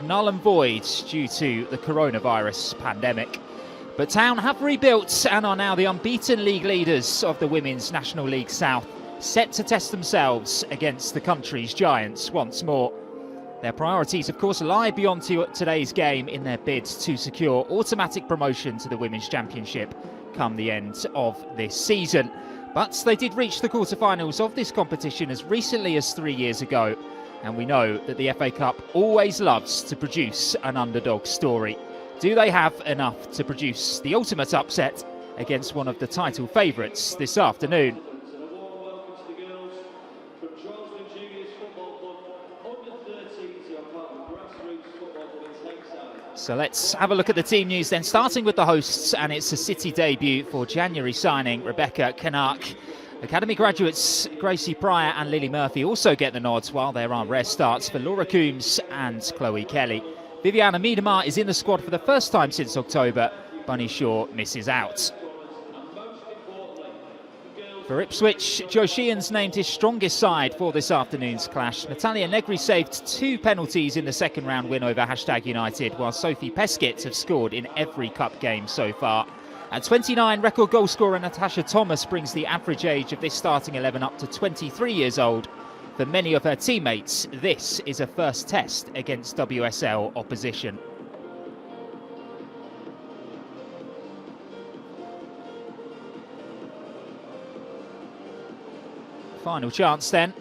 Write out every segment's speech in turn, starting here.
null and void due to the coronavirus pandemic. But Town have rebuilt and are now the unbeaten league leaders of the Women's National League South, set to test themselves against the country's giants once more. Their priorities, of course, lie beyond today's game in their bid to secure automatic promotion to the Women's Championship come the end of this season. But they did reach the quarter-finals of this competition as recently as 3 years ago, and we know that the FA Cup always loves to produce an underdog story. Do they have enough to produce the ultimate upset against one of the title favourites this afternoon? So let's have a look at the team news then, starting with the hosts, and it's a City debut for January signing Rebecca Canuck. Academy graduates Gracie Pryor and Lily Murphy also get the nods, while there are rare starts for Laura Coombs and Chloe Kelly. Viviana Miedemar is in the squad for the first time since October. Bunny Shaw misses out. For Ipswich, Joe Sheehan's named his strongest side for this afternoon's clash. Natalia Negri saved 2 penalties in the second round win over #United, while Sophie Peskett have scored in every cup game so far. At 29, record goal scorer Natasha Thomas brings the average age of this starting 11 up to 23 years old. For many of her teammates, this is a first test against WSL opposition. Final chance then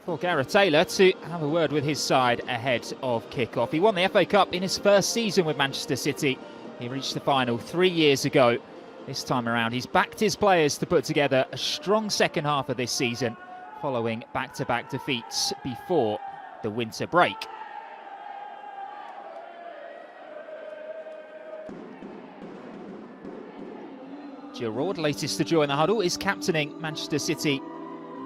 for Gareth Taylor to have a word with his side ahead of kick-off. He won the FA Cup in his first season with Manchester City. He reached the final 3 years ago. This time around, he's backed his players to put together a strong second half of this season, following back-to-back defeats before the winter break. Jill Roord, latest to join the huddle, is captaining Manchester City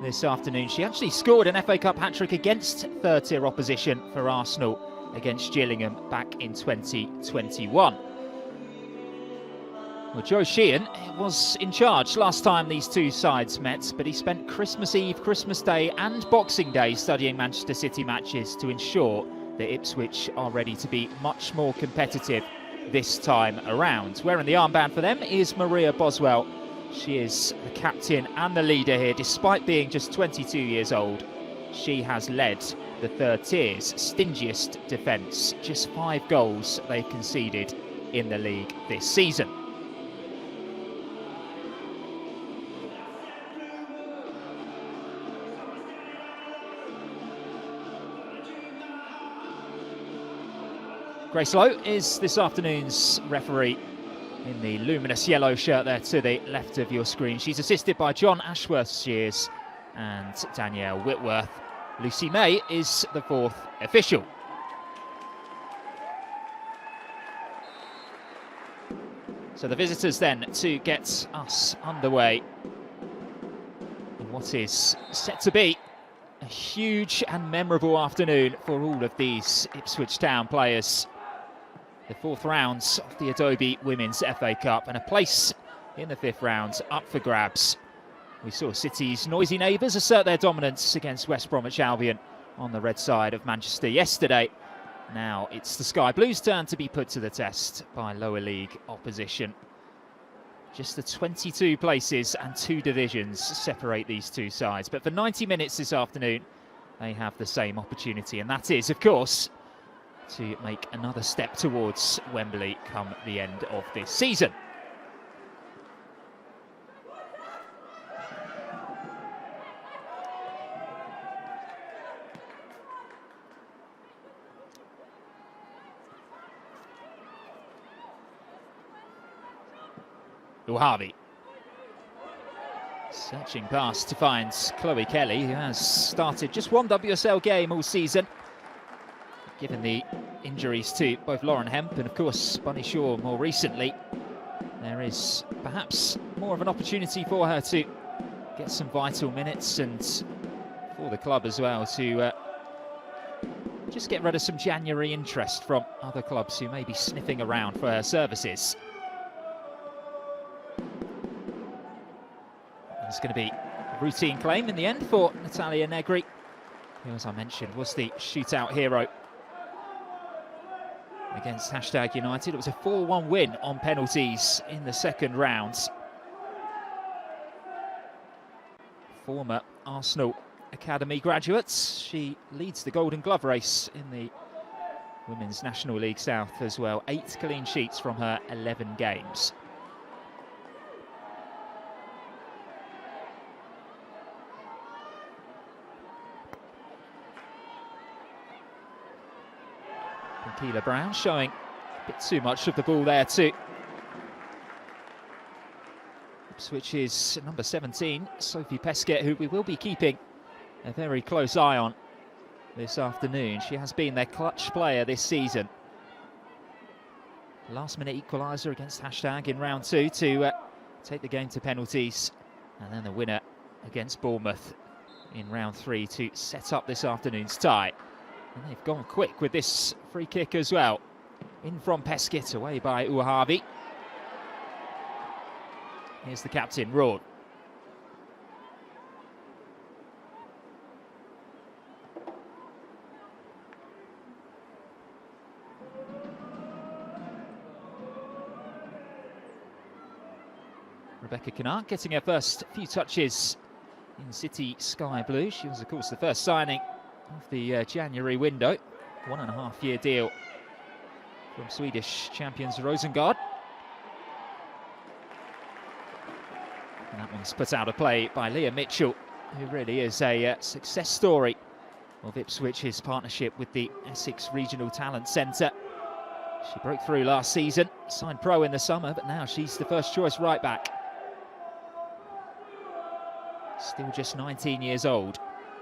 this afternoon. She actually scored an FA Cup hat-trick against third-tier opposition for Arsenal against Gillingham back in 2021. Well, Joe Sheehan was in charge last time these two sides met, but he spent Christmas Eve, Christmas Day and Boxing Day studying Manchester City matches to ensure that Ipswich are ready to be much more competitive this time around. Wearing the armband for them is Maria Boswell. She is the captain and the leader here, despite being just 22 years old. She has led the third tier's stingiest defence. Just 5 goals they've conceded in the league this season. Grace Lowe is this afternoon's referee in the luminous yellow shirt there to the left of your screen. She's assisted by John Ashworth-Shears and Danielle Whitworth. Lucy May is the 4th official. So the visitors then to get us underway in what is set to be a huge and memorable afternoon for all of these Ipswich Town players. The 4th round of the Adobe Women's FA Cup, and a place in the 5th round up for grabs. We saw City's noisy neighbours assert their dominance against West Bromwich Albion on the red side of Manchester yesterday. Now it's the Sky Blues' turn to be put to the test by lower league opposition. Just the 22 places and 2 divisions separate these two sides, but for 90 minutes this afternoon they have the same opportunity, and that is, of course, to make another step towards Wembley come the end of this season. Harvey searching past to find Chloe Kelly, who has started just 1 WSL game all season, given the injuries to both Lauren Hemp and, of course, Bunny Shaw more recently. There is perhaps more of an opportunity for her to get some vital minutes, and for the club as well to just get rid of some January interest from other clubs who may be sniffing around for her services. It's going to be a routine claim in the end for Natalia Negri, who, as I mentioned, was the shootout hero against #United. It was a 4-1 win on penalties in the second round. Former Arsenal Academy graduates. She leads the Golden Glove race in the Women's National League South as well. 8 clean sheets from her 11 games. Keela Brown showing a bit too much of the ball there too. Ipswich's number 17, Sophie Pesquet, who we will be keeping a very close eye on this afternoon. She has been their clutch player this season. Last-minute equaliser against # in round 2 to take the game to penalties. And then the winner against Bournemouth in round 3 to set up this afternoon's tie. And they've gone quick with this free kick as well. In from Pesquet, away by Uahavi. Here's the captain, Raud. Rebecca Kennard getting her first few touches in City Sky Blue. She was, of course, the first signing of the January window. 1.5-year deal from Swedish champions Rosengard. And that one's put out of play by Leah Mitchell, who really is a success story of Ipswich's partnership with the Essex Regional Talent Centre. She broke through last season, signed pro in the summer, but now she's the first choice right back. Still just 19 years old,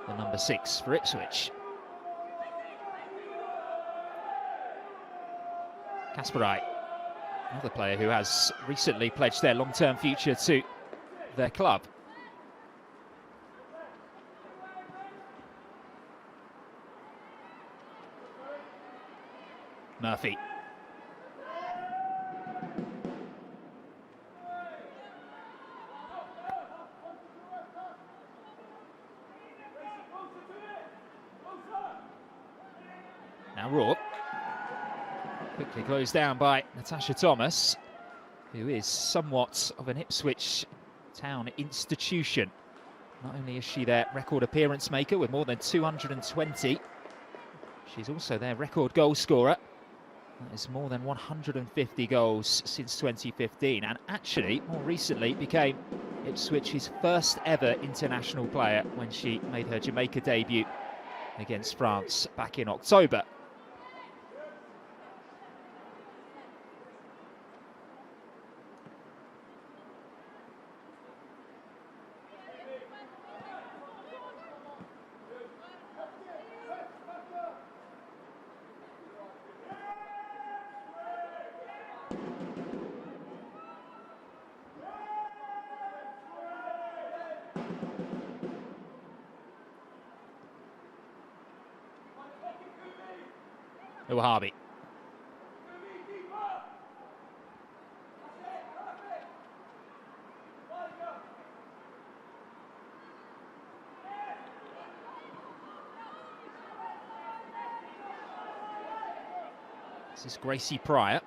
the number 6 for Ipswich. Kasparai, another player who has recently pledged their long-term future to their club. Murphy. Now Raw. Quickly closed down by Natasha Thomas, who is somewhat of an Ipswich Town institution. Not only is she their record appearance maker with more than 220, she's also their record goal scorer. That is more than 150 goals since 2015, and actually more recently became Ipswich's first ever international player when she made her Jamaica debut against France back in October. Uahavi. This is Gracie Pryor,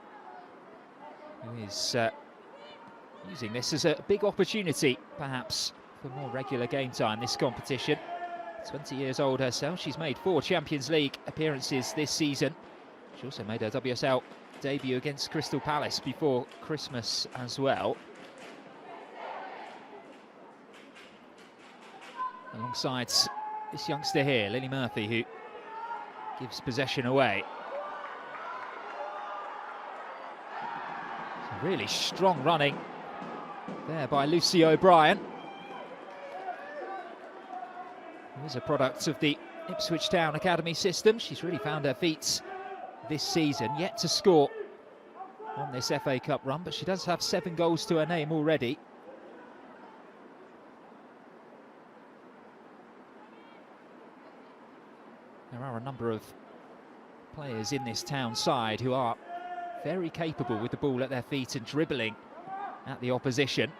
who is using this as a big opportunity, perhaps, for more regular game time this competition. 20 years old herself, she's made 4 Champions League appearances this season. She also made her WSL debut against Crystal Palace before Christmas as well. Alongside this youngster here, Lily Murphy, who gives possession away. So really strong running there by Lucy O'Brien. Who is a product of the Ipswich Town Academy system. She's really found her feet this season, yet to score on this FA Cup run, but she does have 7 goals to her name already. There are a number of players in this Town side who are very capable with the ball at their feet and dribbling at the opposition.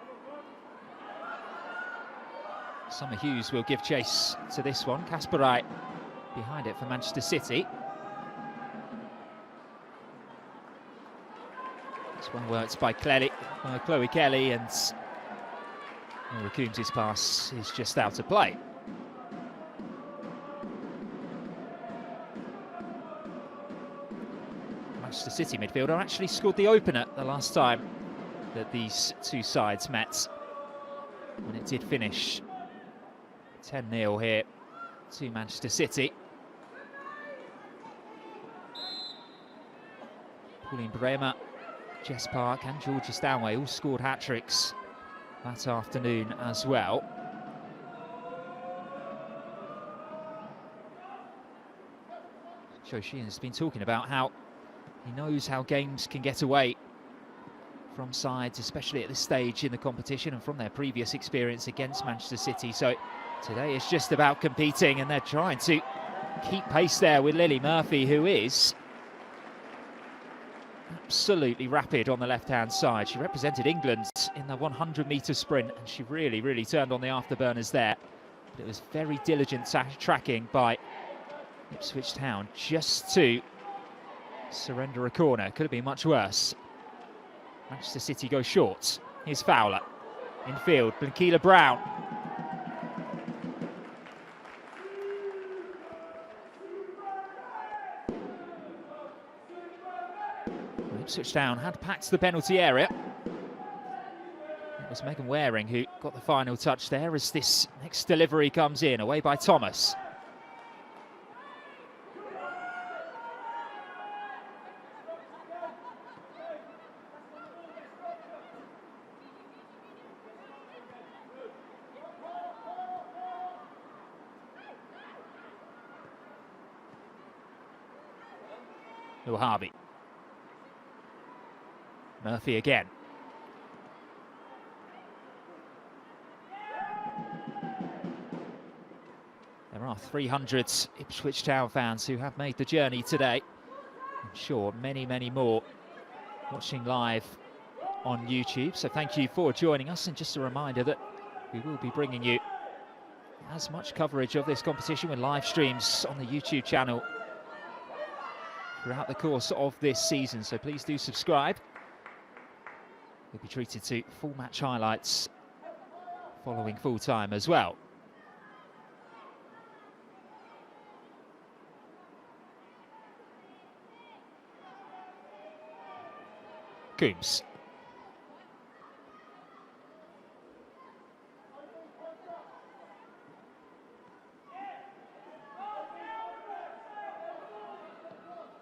Summer Hughes will give chase to this one. Kasparai behind it for Manchester City. It's well worked by Chloe Kelly, and Laura Coombs' pass is just out of play. Manchester City midfielder actually scored the opener the last time that these two sides met, when it did finish 10-0 here to Manchester City. Pauline Bremer, Jess Park and Georgia Stanway all scored hat-tricks that afternoon as well. Joe Sheehan has been talking about how he knows how games can get away from sides, especially at this stage in the competition and from their previous experience against Manchester City. So today is just about competing, and they're trying to keep pace there with Lily Murphy, who is absolutely rapid on the left-hand side. She represented England in the 100-metre sprint, and she really turned on the afterburners there. But it was very diligent tracking by Ipswich Town just to surrender a corner. Could have been much worse. Manchester City go short. Here's Fowler. Infield, Blankila Brown. Ipswich Town had packed the penalty area. It was Megan Waring who got the final touch there as this next delivery comes in, away by Thomas. Harvey. Murphy again. There are 300 Ipswich Town fans who have made the journey today. I'm sure many more watching live on YouTube. So thank you for joining us, and just a reminder that we will be bringing you as much coverage of this competition with live streams on the YouTube channel throughout the course of this season, so please do subscribe. You'll be treated to full match highlights following full time as well. Coombs.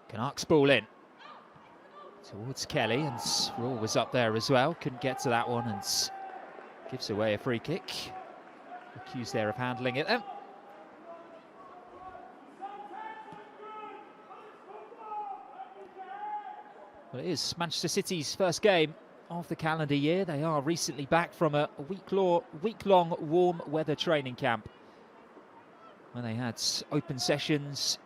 Canucks ball in towards Kelly, and Raw was up there as well, couldn't get to that one and gives away a free kick. Accused there of handling it then. Well, it is Manchester City's first game of the calendar year. They are recently back from a week-long warm weather training camp when they had open sessions,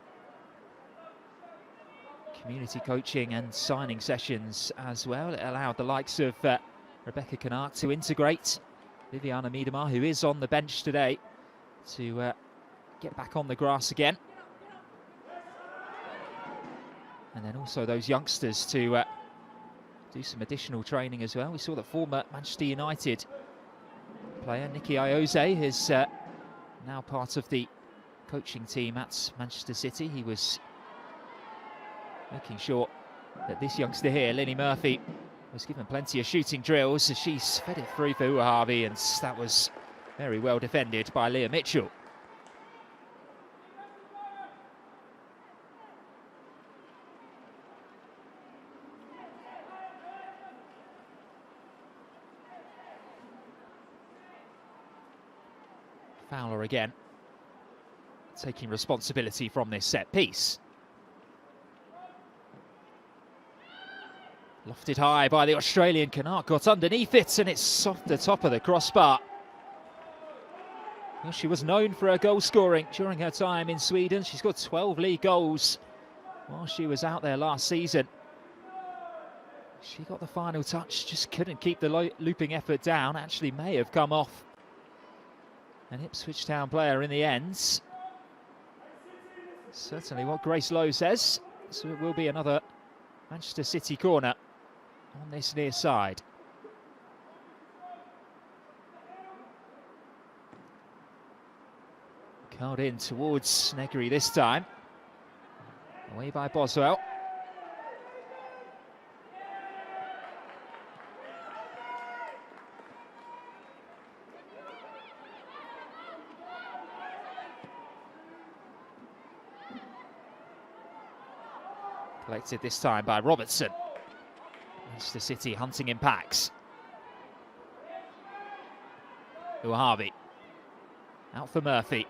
community coaching and signing sessions as well. It allowed the likes of Rebecca Canuck to integrate. Viviana Miedemar, who is on the bench today, to get back on the grass again. And then also those youngsters to do some additional training as well. We saw that former Manchester United player Nikki Ioze is now part of the coaching team at Manchester City. He was making sure that this youngster here, Lily Murphy, was given plenty of shooting drills as she's fed it through for Uahavi, and that was very well defended by Leah Mitchell. Fowler again, taking responsibility from this set piece. Lofted high by the Australian. Canuck got underneath it, and it's off the top of the crossbar. Well, she was known for her goal scoring during her time in Sweden. She's got 12 league goals while she was out there last season. She got the final touch, just couldn't keep the looping effort down. Actually may have come off an Ipswich Town player in the end. Certainly what Grace Lowe says. So it will be another Manchester City corner. on this near side. Curled in towards Negri this time. Away by Boswell. Collected this time by Robertson. Manchester City hunting in packs. Uahabi. Out for Murphy.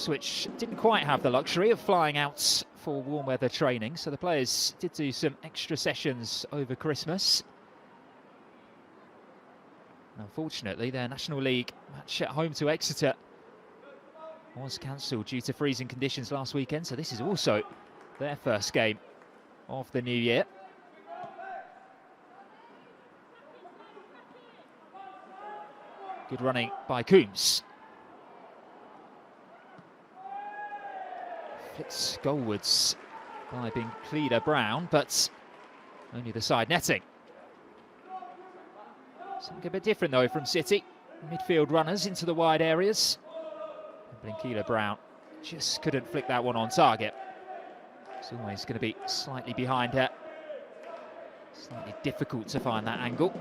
Ipswich didn't quite have the luxury of flying out for warm weather training, so the players did do some extra sessions over Christmas. Unfortunately, their National League match at home to Exeter was cancelled due to freezing conditions last weekend, so this is also their first game of the new year. Good running by Coombs. Flicks goalwards by Bincleda Brown, but only the side netting. Something a bit different though from City. Midfield runners into the wide areas. Bincleda Brown just couldn't flick that one on target. It's always going to be slightly behind her. Slightly difficult to find that angle.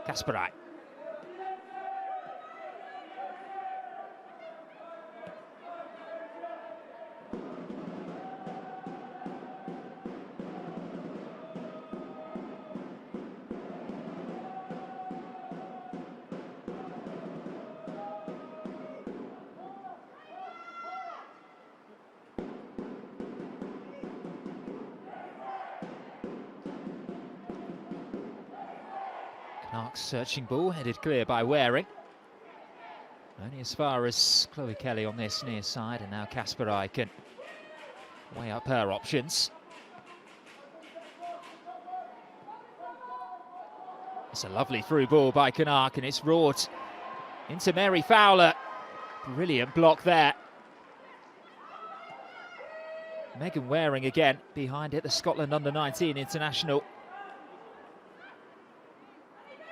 Kasparai. Clark's searching ball, headed clear by Waring. Only as far as Chloe Kelly on this near side, and now Kasparai can weigh up her options. It's a lovely through ball by Knark, and it's roared into Mary Fowler. Brilliant block there. Megan Waring again behind it, the Scotland under-19 international.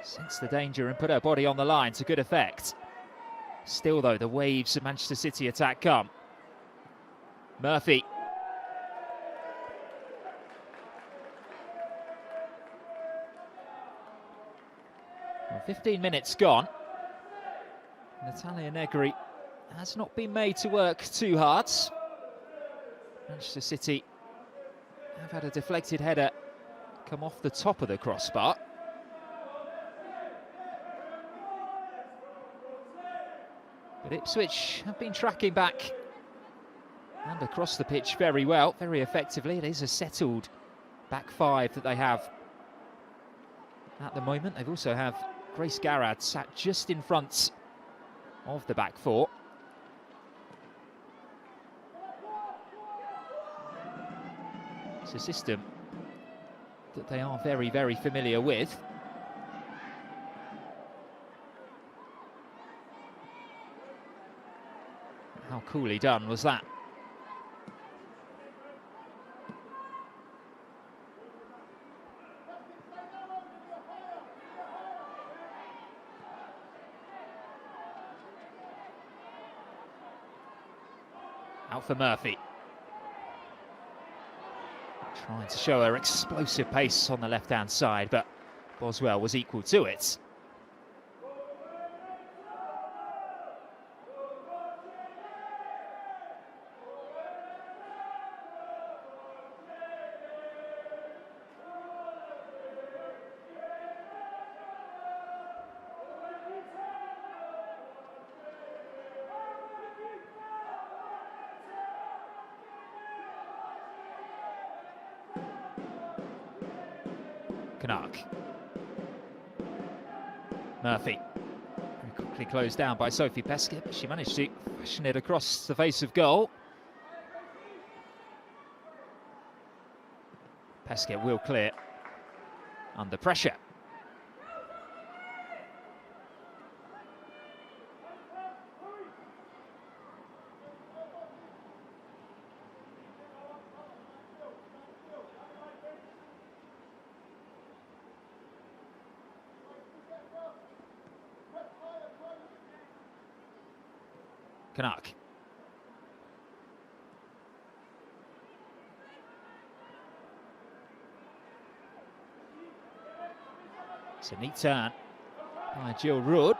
Sensed the danger and put her body on the line to good effect. Still though, the waves of Manchester City attack come. Murphy. Well, 15 minutes gone. Natalia Negri has not been made to work too hard. Manchester City have had a deflected header come off the top of the crossbar. But Ipswich have been tracking back and across the pitch very well, very effectively. It is a settled back five that they have at the moment. They also have Grace Garrad sat just in front of the back four. It's a system that they are very, very familiar with. How coolly done was that? Out for Murphy. Trying to show her explosive pace on the left-hand side, but Boswell was equal to it. Canuck. Murphy. Very quickly closed down by Sophie Peskett, but she managed to fashion it across the face of goal. Peskett will clear under pressure. Canuck. It's a neat turn by Jill Rood.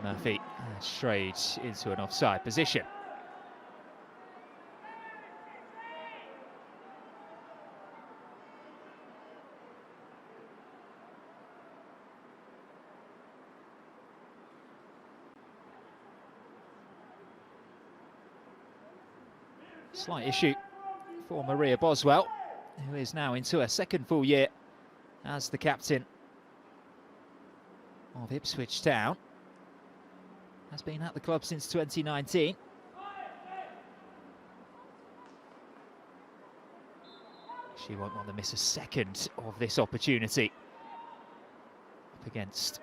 Murphy strayed into an offside position. Slight issue for Maria Boswell, who is now into her second full year as the captain of Ipswich Town. Has been at the club since 2019. She won't want to miss a second of this opportunity up against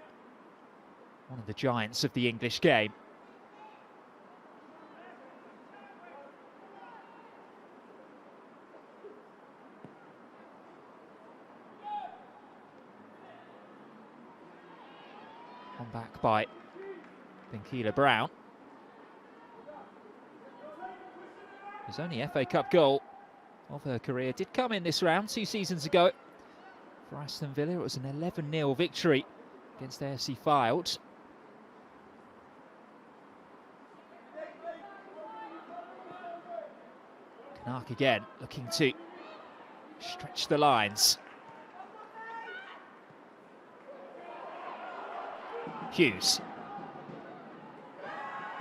one of the giants of the English game. On back by Pinkila Brown. His only FA Cup goal of her career did come in this round 2 seasons ago. For Aston Villa, it was an 11-0 victory against AFC Fylde. Canuck again, looking to stretch the lines. Hughes.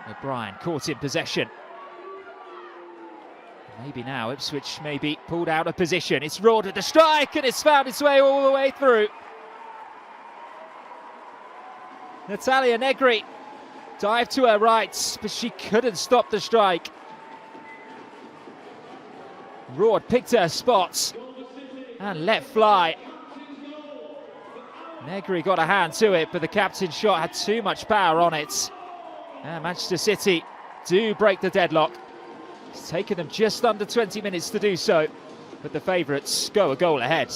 O'Brien caught in possession. Maybe now Ipswich may be pulled out of position. It's Rood at the strike and it's found its way all the way through. Natalia Negri dived to her right, but she couldn't stop the strike. Rood picked her spots and let fly. Negri got a hand to it, but the captain's shot had too much power on it. And Manchester City do break the deadlock. It's taken them just under 20 minutes to do so, but the favourites go a goal ahead.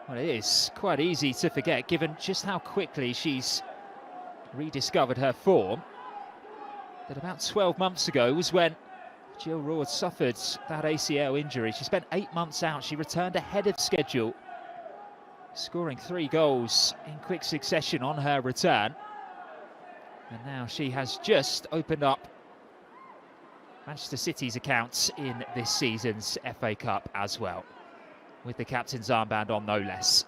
Well, it is quite easy to forget, given just how quickly she's rediscovered her form, that about 12 months ago was when Jill Rood suffered that ACL injury. She spent 8 months out. She returned ahead of schedule, scoring 3 goals in quick succession on her return. And now she has just opened up Manchester City's accounts in this season's FA Cup as well, with the captain's armband on, no less.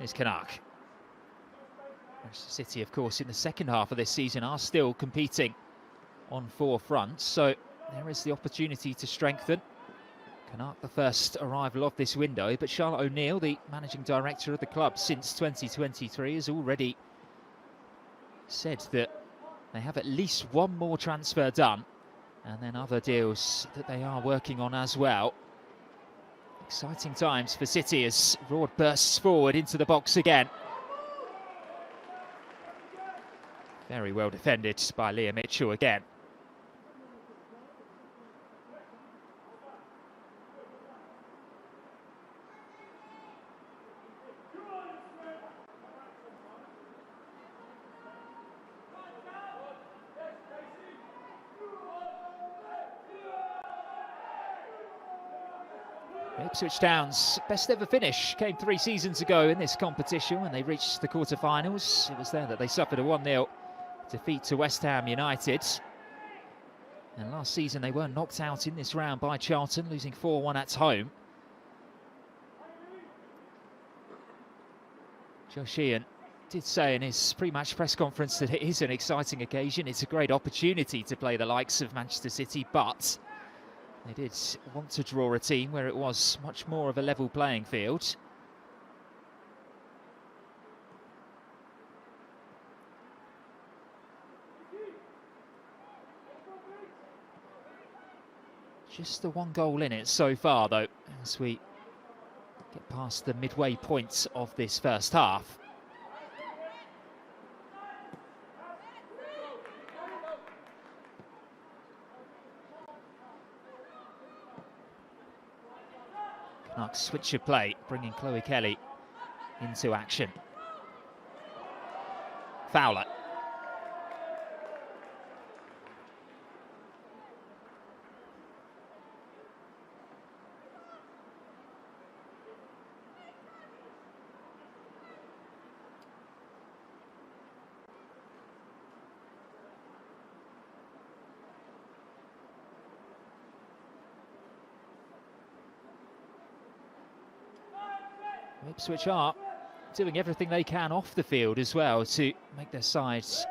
Is Canuck. Manchester City, of course, in the second half of this season are still competing on 4 fronts, so there is the opportunity to strengthen. Canuck, the first arrival of this window, but Charlotte O'Neill, the managing director of the club since 2023, has already said that they have at least one more transfer done, and then other deals that they are working on as well. Exciting times for City as Rood bursts forward into the box again. Very well defended by Leah Mitchell again. Ipswich Town's best ever finish came 3 seasons ago in this competition when they reached the quarter-finals. It was there that they suffered a 1-0 defeat to West Ham United. And last season they were knocked out in this round by Charlton, losing 4-1 at home. Joe Sheehan did say in his pre-match press conference that it is an exciting occasion. It's a great opportunity to play the likes of Manchester City, but they did want to draw a team where it was much more of a level playing field. Just the 1 goal in it so far, though, as we get past the midway point of this first half. Canucks switch of play, bringing Chloe Kelly into action. Fowler. Ipswich are doing everything they can off the field as well to make their sides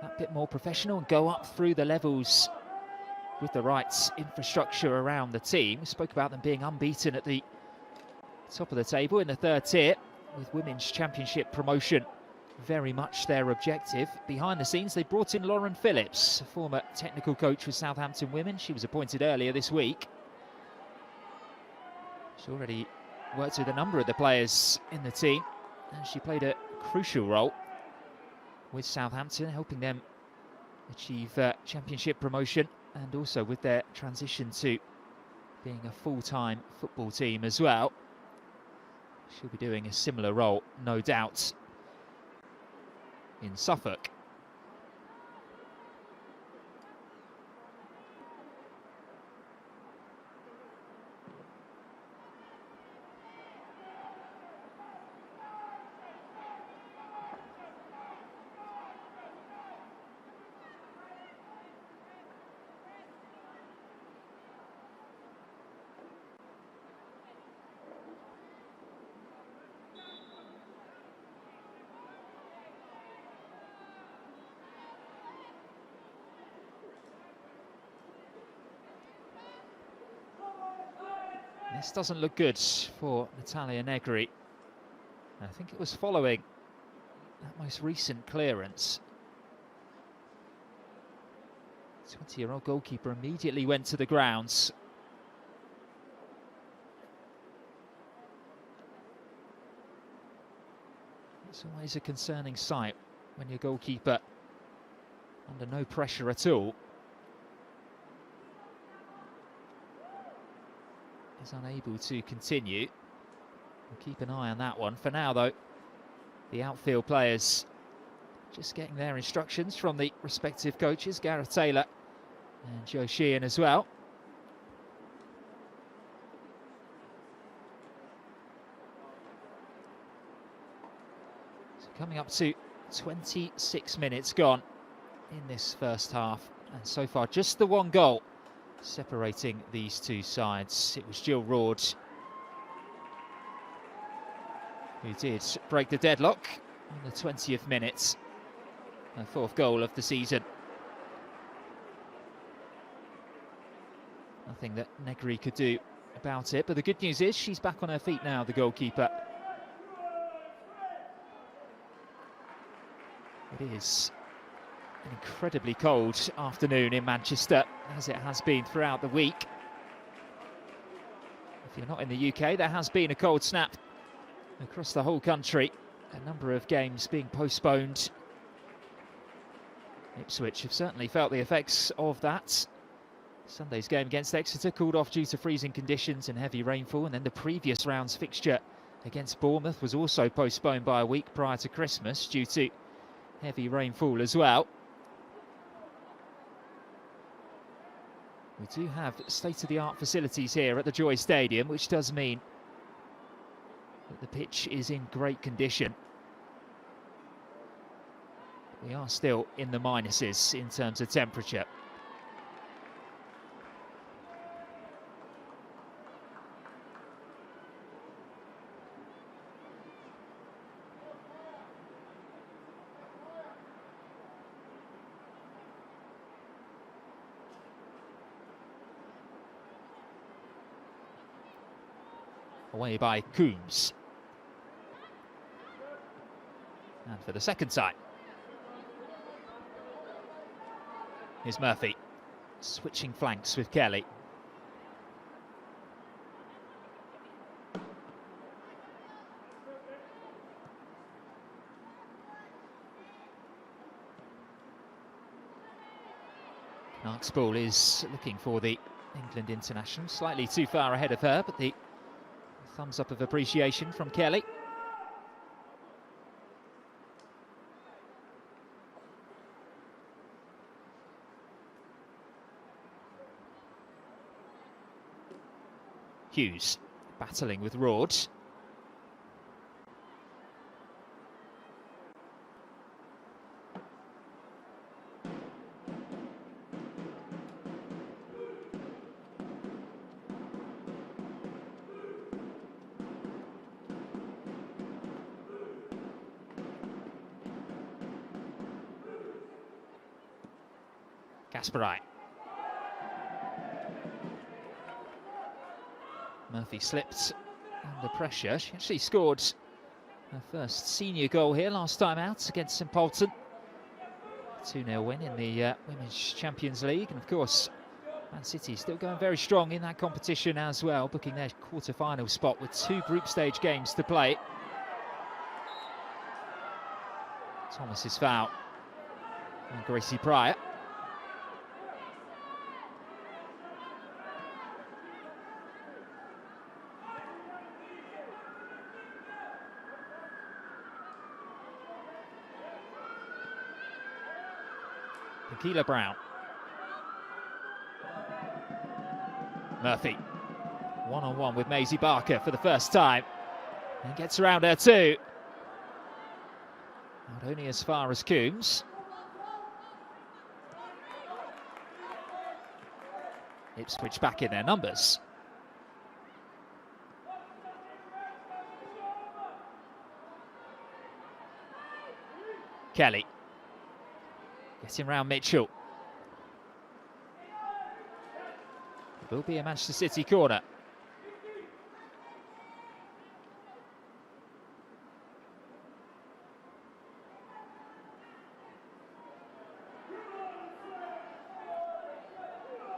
that bit more professional and go up through the levels with the right infrastructure around the team. We spoke about them being unbeaten at the top of the table in the 3rd tier, with Women's Championship promotion very much their objective. Behind the scenes, they brought in Lauren Phillips, a former technical coach with Southampton Women. She was appointed earlier this week. She's already worked with a number of the players in the team, and she played a crucial role with Southampton, helping them achieve championship promotion, and also with their transition to being a full-time football team as well. She'll be doing a similar role, no doubt, in Suffolk. This doesn't look good for Natalia Negri. I think it was following that most recent clearance. 20-year-old goalkeeper immediately went to the grounds. It's always a concerning sight when your goalkeeper, under no pressure at all, is unable to continue. We'll keep an eye on that one. For now, though, the outfield players just getting their instructions from the respective coaches, Gareth Taylor and Joe Sheehan as well. So coming up to 26 minutes gone in this first half, and so far just the 1 goal separating these two sides. It was Jill Roord who did break the deadlock in the 20th minute. Her 4th goal of the season. Nothing that Negri could do about it, but the good news is she's back on her feet now, the goalkeeper. It is an incredibly cold afternoon in Manchester, as it has been throughout the week. If you're not in the UK, there has been a cold snap across the whole country. A number of games being postponed Ipswich have certainly felt the effects of that. Sunday's game against Exeter called off due to freezing conditions and heavy rainfall, and then the previous round's fixture against Bournemouth was also postponed by a week prior to Christmas due to heavy rainfall as well. We do have state-of-the-art facilities here at the Joy Stadium, which does mean that the pitch is in great condition. We are still in the minuses in terms of temperature. Away by Coombs. And for the second time, here's Murphy, switching flanks with Kelly. Clark's ball is looking for the England international, slightly too far ahead of her, but the thumbs up of appreciation from Kelly. Hughes battling with Roord. Kasperai. Murphy slipped under pressure. She actually scored her first senior goal here last time out against St Polton. 2-0 win in the Women's Champions League. And of course, Man City still going very strong in that competition as well, booking their quarter-final spot with 2 group stage games to play. Thomas's foul on Gracie Pryor. Keela Brown. Murphy, one-on-one with Maisie Barker for the first time. And gets around her too. Not only as far as Coombs. Ipswich back in their numbers. Kelly. Getting round Mitchell. It will be a Manchester City corner.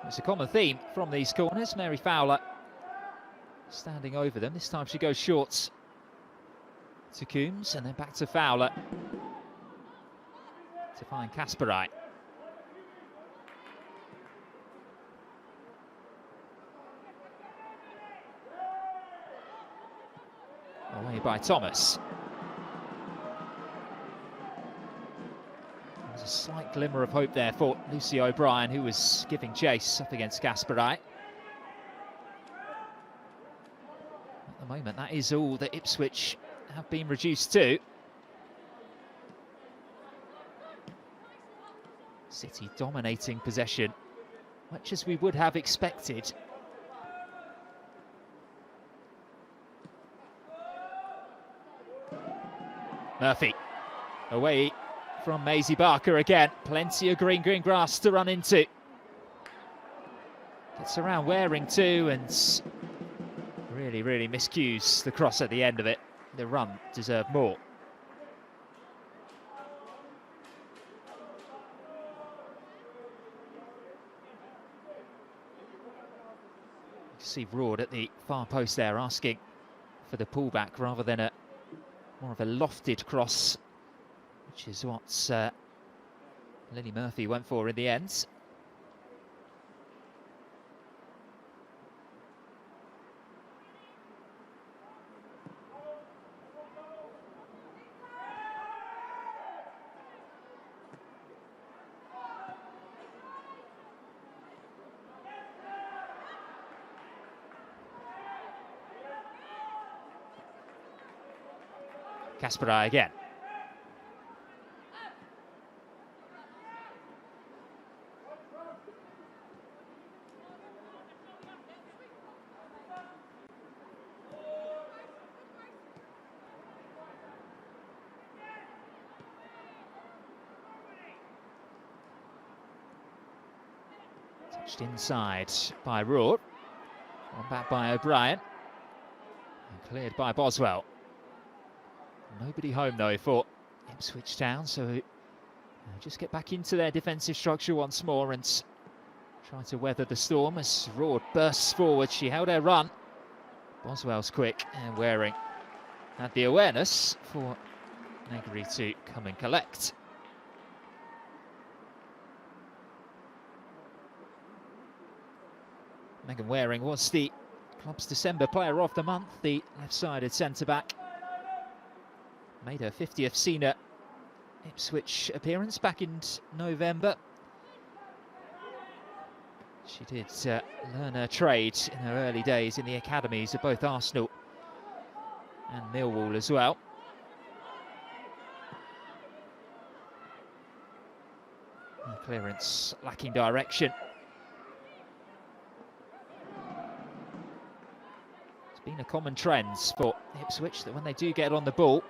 It's a common theme from these corners. Mary Fowler standing over them. This time she goes short to Coombs and then back to Fowler to find Kasperai. Away by Thomas. There's a slight glimmer of hope there for Lucy O'Brien, who was giving chase up against Kasperai. At the moment, that is all that Ipswich have been reduced to. City dominating possession, much as we would have expected. Murphy, away from Maisie Barker again. Plenty of green grass to run into. Gets around Waring too, and really miscues the cross at the end of it. The run deserved more. See Roord at the far post there asking for the pullback rather than a more of a lofted cross, which is what Lily Murphy went for in the end. Kasparai again. Touched inside by Rourke. On back by O'Brien. And cleared by Boswell. Nobody home though for Ipswich Town, so just get back into their defensive structure once more and try to weather the storm as Rourke bursts forward. She held her run. Boswell's quick, and Waring had the awareness for Negri to come and collect. Megan Waring was the club's December Player of the Month, the left-sided centre-back. Made her 50th senior Ipswich appearance back in November. She did learn her trade in her early days in the academies of both Arsenal and Millwall as well. Clearance lacking direction. It's been a common trend for Ipswich that when they do get on the ball,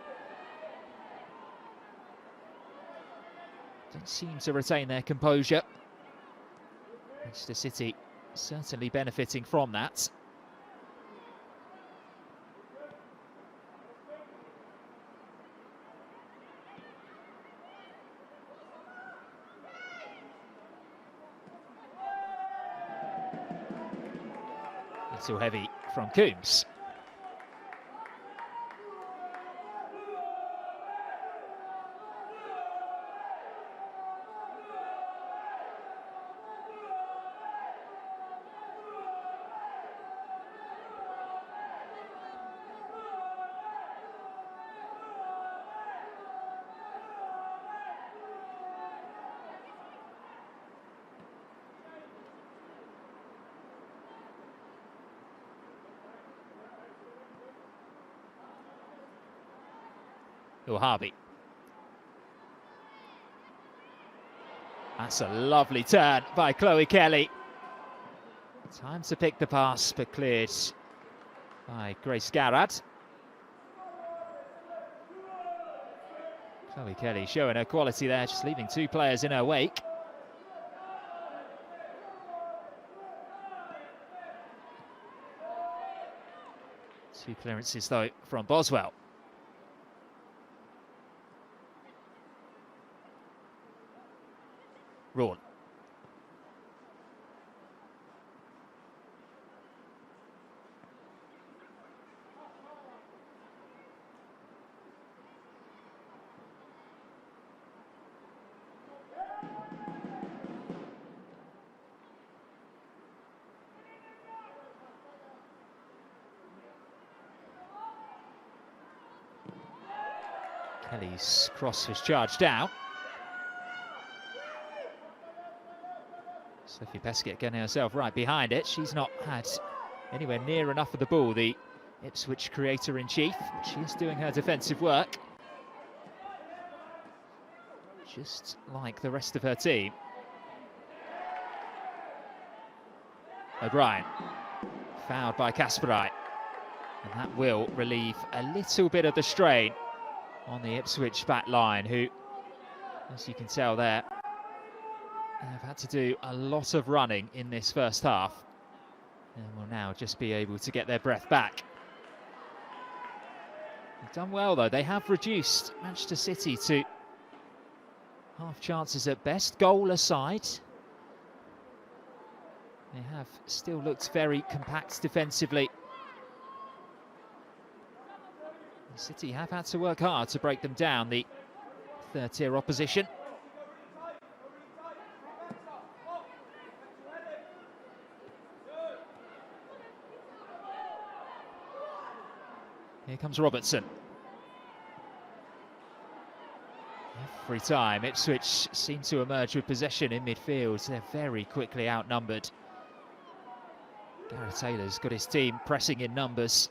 don't seem to retain their composure. Manchester City certainly benefiting from that. Little heavy from Coombs. Harvey. That's a lovely turn by Chloe Kelly. Time to pick the pass, but cleared by Grace Garrad. Chloe Kelly showing her quality there, just leaving two players in her wake. Two clearances though from Boswell. Rawn. Kelly's cross was charged out. Sophie Peskett getting herself right behind it. She's not had anywhere near enough of the ball, the Ipswich creator-in-chief. She is doing her defensive work, just like the rest of her team. O'Brien, fouled by Kasparai. And that will relieve a little bit of the strain on the Ipswich back line, who, as you can tell there, have had to do a lot of running in this first half, and will now just be able to get their breath back. They've done well though. They have reduced Manchester City to half chances at best. Goal aside, they have still looked very compact defensively. City have had to work hard to break them down, the third-tier opposition. Here comes Robertson. Every time Ipswich seem to emerge with possession in midfield, they're very quickly outnumbered. Gareth Taylor's got his team pressing in numbers.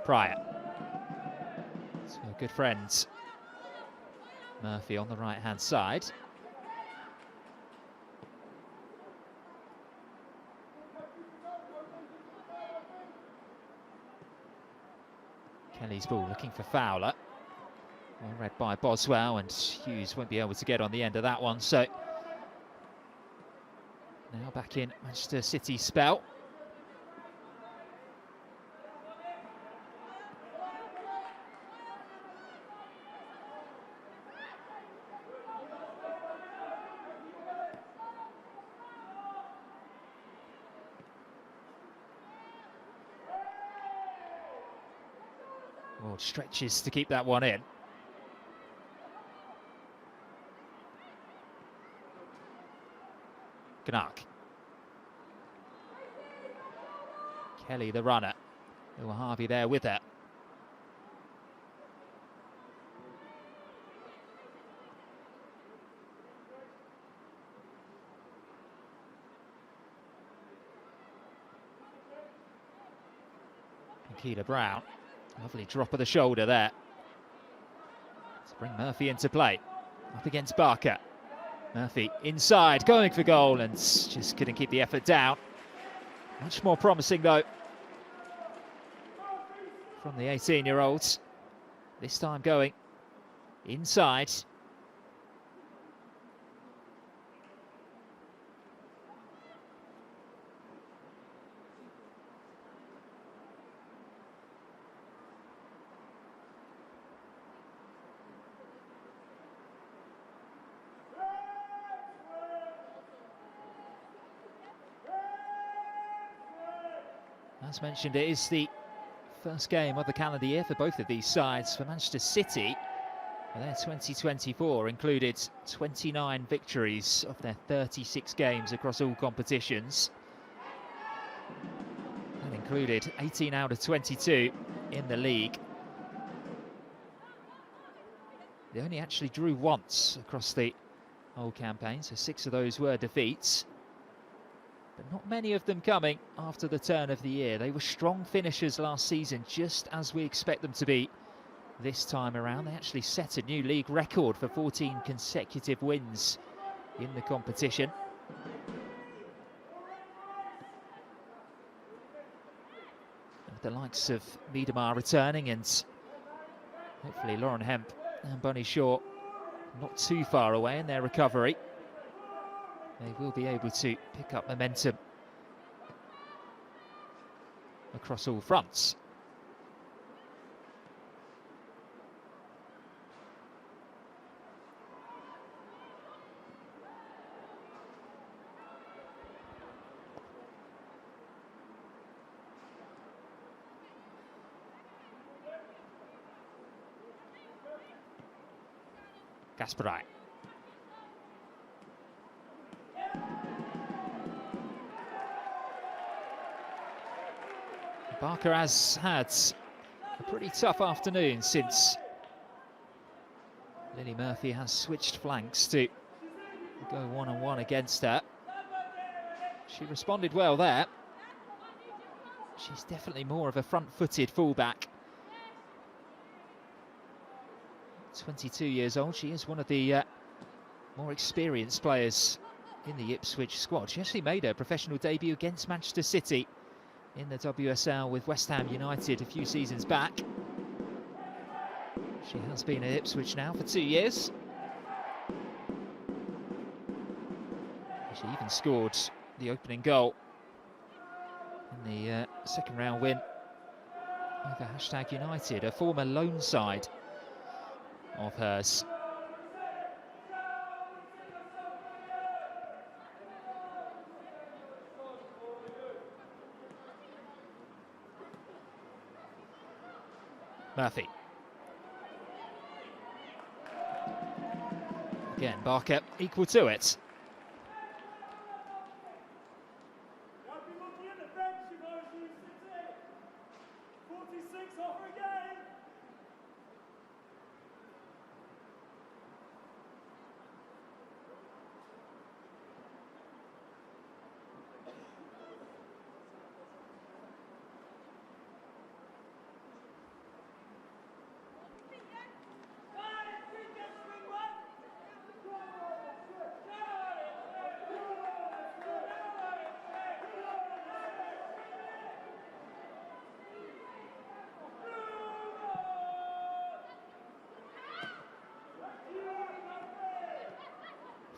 Pryor. So good friends. Murphy on the right-hand side. Kelly's ball looking for Fowler. Well read by Boswell, and Hughes won't be able to get on the end of that one. So now back in Manchester City spell. Ward stretches to keep that one in. Gnark. Kelly the runner. Will Harvey there with her. And Keeler Brown. Lovely drop of the shoulder there. Let's bring Murphy into play. Up against Barker. Murphy inside, going for goal, and just couldn't keep the effort down. Much more promising though from the 18-year-olds. This time going inside. As mentioned, it is the first game of the calendar year for both of these sides. For Manchester City, their 2024 included 29 victories of their 36 games across all competitions. That included 18 out of 22 in the league. They only actually drew once across the whole campaign, so 6 of those were defeats. But not many of them coming after the turn of the year. They were strong finishers last season, just as we expect them to be this time around. They actually set a new league record for 14 consecutive wins in the competition. With the likes of Miedemar returning, and hopefully Lauren Hemp and Bunny Shaw not too far away in their recovery, they will be able to pick up momentum across all fronts. Gasperai. Barker has had a pretty tough afternoon since Lily Murphy has switched flanks to go one-on-one against her. She responded well there. She's definitely more of a front-footed fullback. 22 years old, she is one of the more experienced players in the Ipswich squad. She actually made her professional debut against Manchester City in the WSL with West Ham United a few seasons back. She has been at Ipswich now for 2 years. She even scored the opening goal in the second round win over #United, a former loan side of hers. Murphy. Again, Barker equal to it.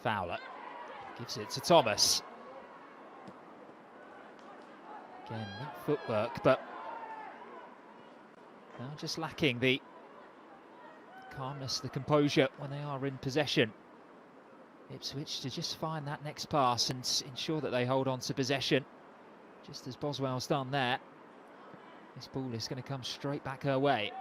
Fowler gives it to Thomas. Again, neat footwork, but now just lacking the calmness, the composure when they are in possession. Ipswich to just find that next pass and ensure that they hold on to possession, just as Boswell's done there. This ball is going to come straight back her way.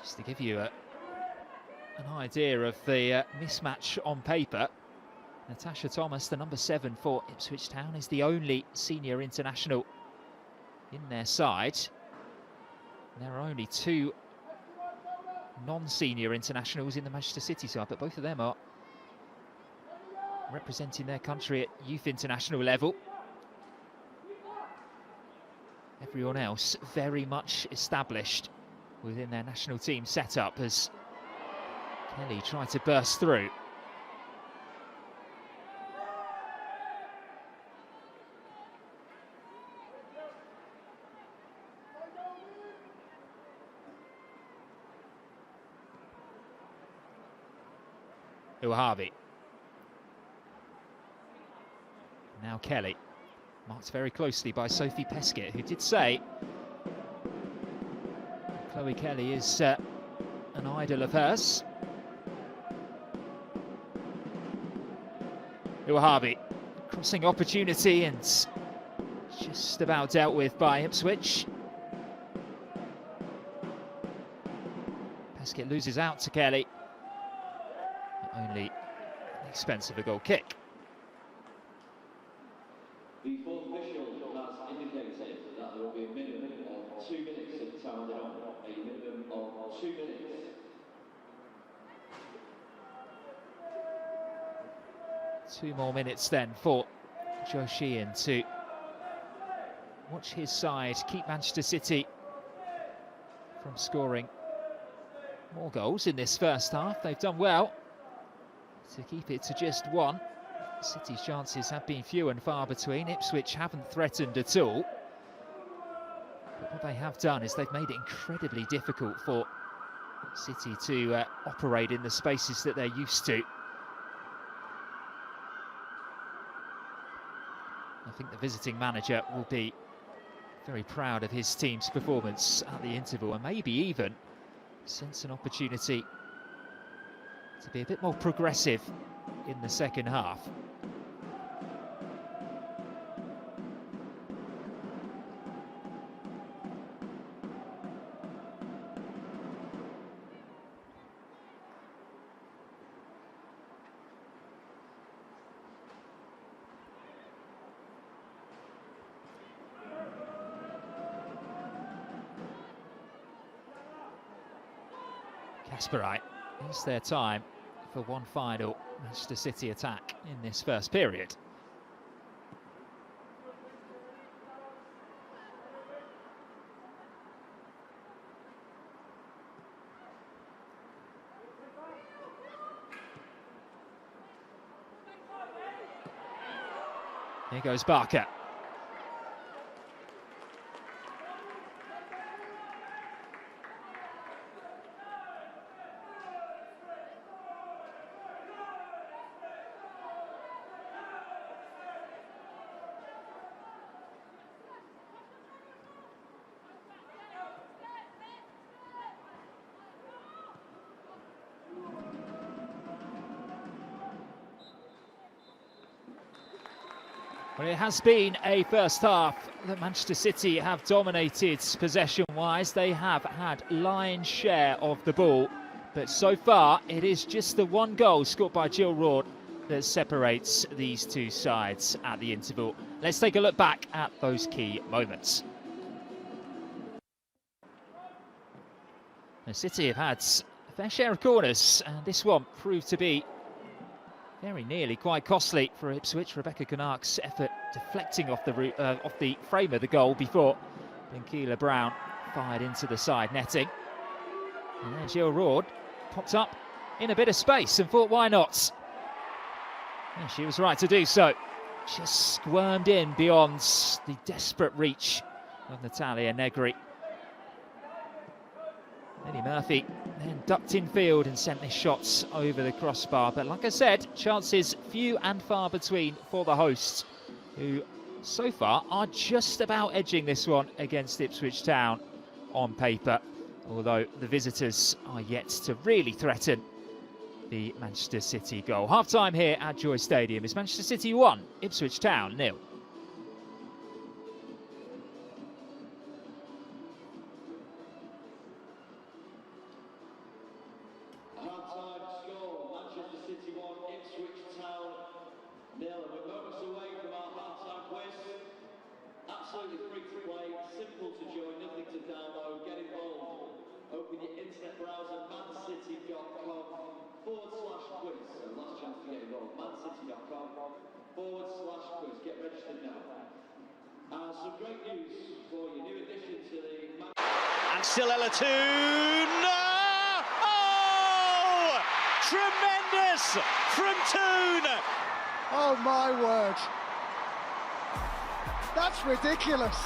Just to give you an idea of the mismatch on paper, Natasha Thomas, the number 7 for Ipswich Town, is the only senior international in their side. There are only 2 non-senior internationals in the Manchester City side, but both of them are representing their country at youth international level. Everyone else very much established within their national team setup as Kelly tried to burst through. Uahavi. Now Kelly, marked very closely by Sophie Peskett, who did say Chloe Kelly is an idol of hers. Uahavi, crossing opportunity and just about dealt with by Ipswich. Peskett loses out to Kelly, only at the expense of a goal kick. The fourth official has indicated that there will be a minimum of 2 minutes of time added on. A minimum of 2 minutes. Two more minutes then for Joe Sheehan to watch his side keep Manchester City from scoring more goals in this first half. They've done well to keep it to just 1. City's chances have been few and far between. Ipswich haven't threatened at all. But what they have done is they've made it incredibly difficult for City to operate in the spaces that they're used to. I think the visiting manager will be very proud of his team's performance at the interval, and maybe even sense an opportunity to be a bit more progressive in the second half. Kasperite, it's their time for one final Manchester City attack in this first period. Here goes Barker. Well, it has been a first half that Manchester City have dominated possession-wise. They have had lion's share of the ball, but so far it is just the one goal scored by Jill Roord that separates these two sides at the interval. Let's take a look back at those key moments. The City have had a fair share of corners, and this one proved to be very nearly quite costly for Ipswich. Rebecca Gnark's effort deflecting off the frame of the goal before Keela Brown fired into the side netting. And then Jill Roord popped up in a bit of space and thought, why not? And she was right to do so. Just squirmed in beyond the desperate reach of Natalia Negri. Eddie Murphy then ducked in field and sent this shot over the crossbar. But like I said, chances few and far between for the hosts, who so far are just about edging this one against Ipswich Town on paper. Although the visitors are yet to really threaten the Manchester City goal. Half-time here at Joy Stadium is Manchester City 1, Ipswich Town 0. Absolutely free to play, simple to join, nothing to download, get involved. Open your internet browser, mancity.com/quiz. So last chance to get involved, mancity.com/quiz. Get registered now. Some great news for your new addition to the... And still Ella Toon! Oh! Tremendous from Toon! Oh my word. That's ridiculous.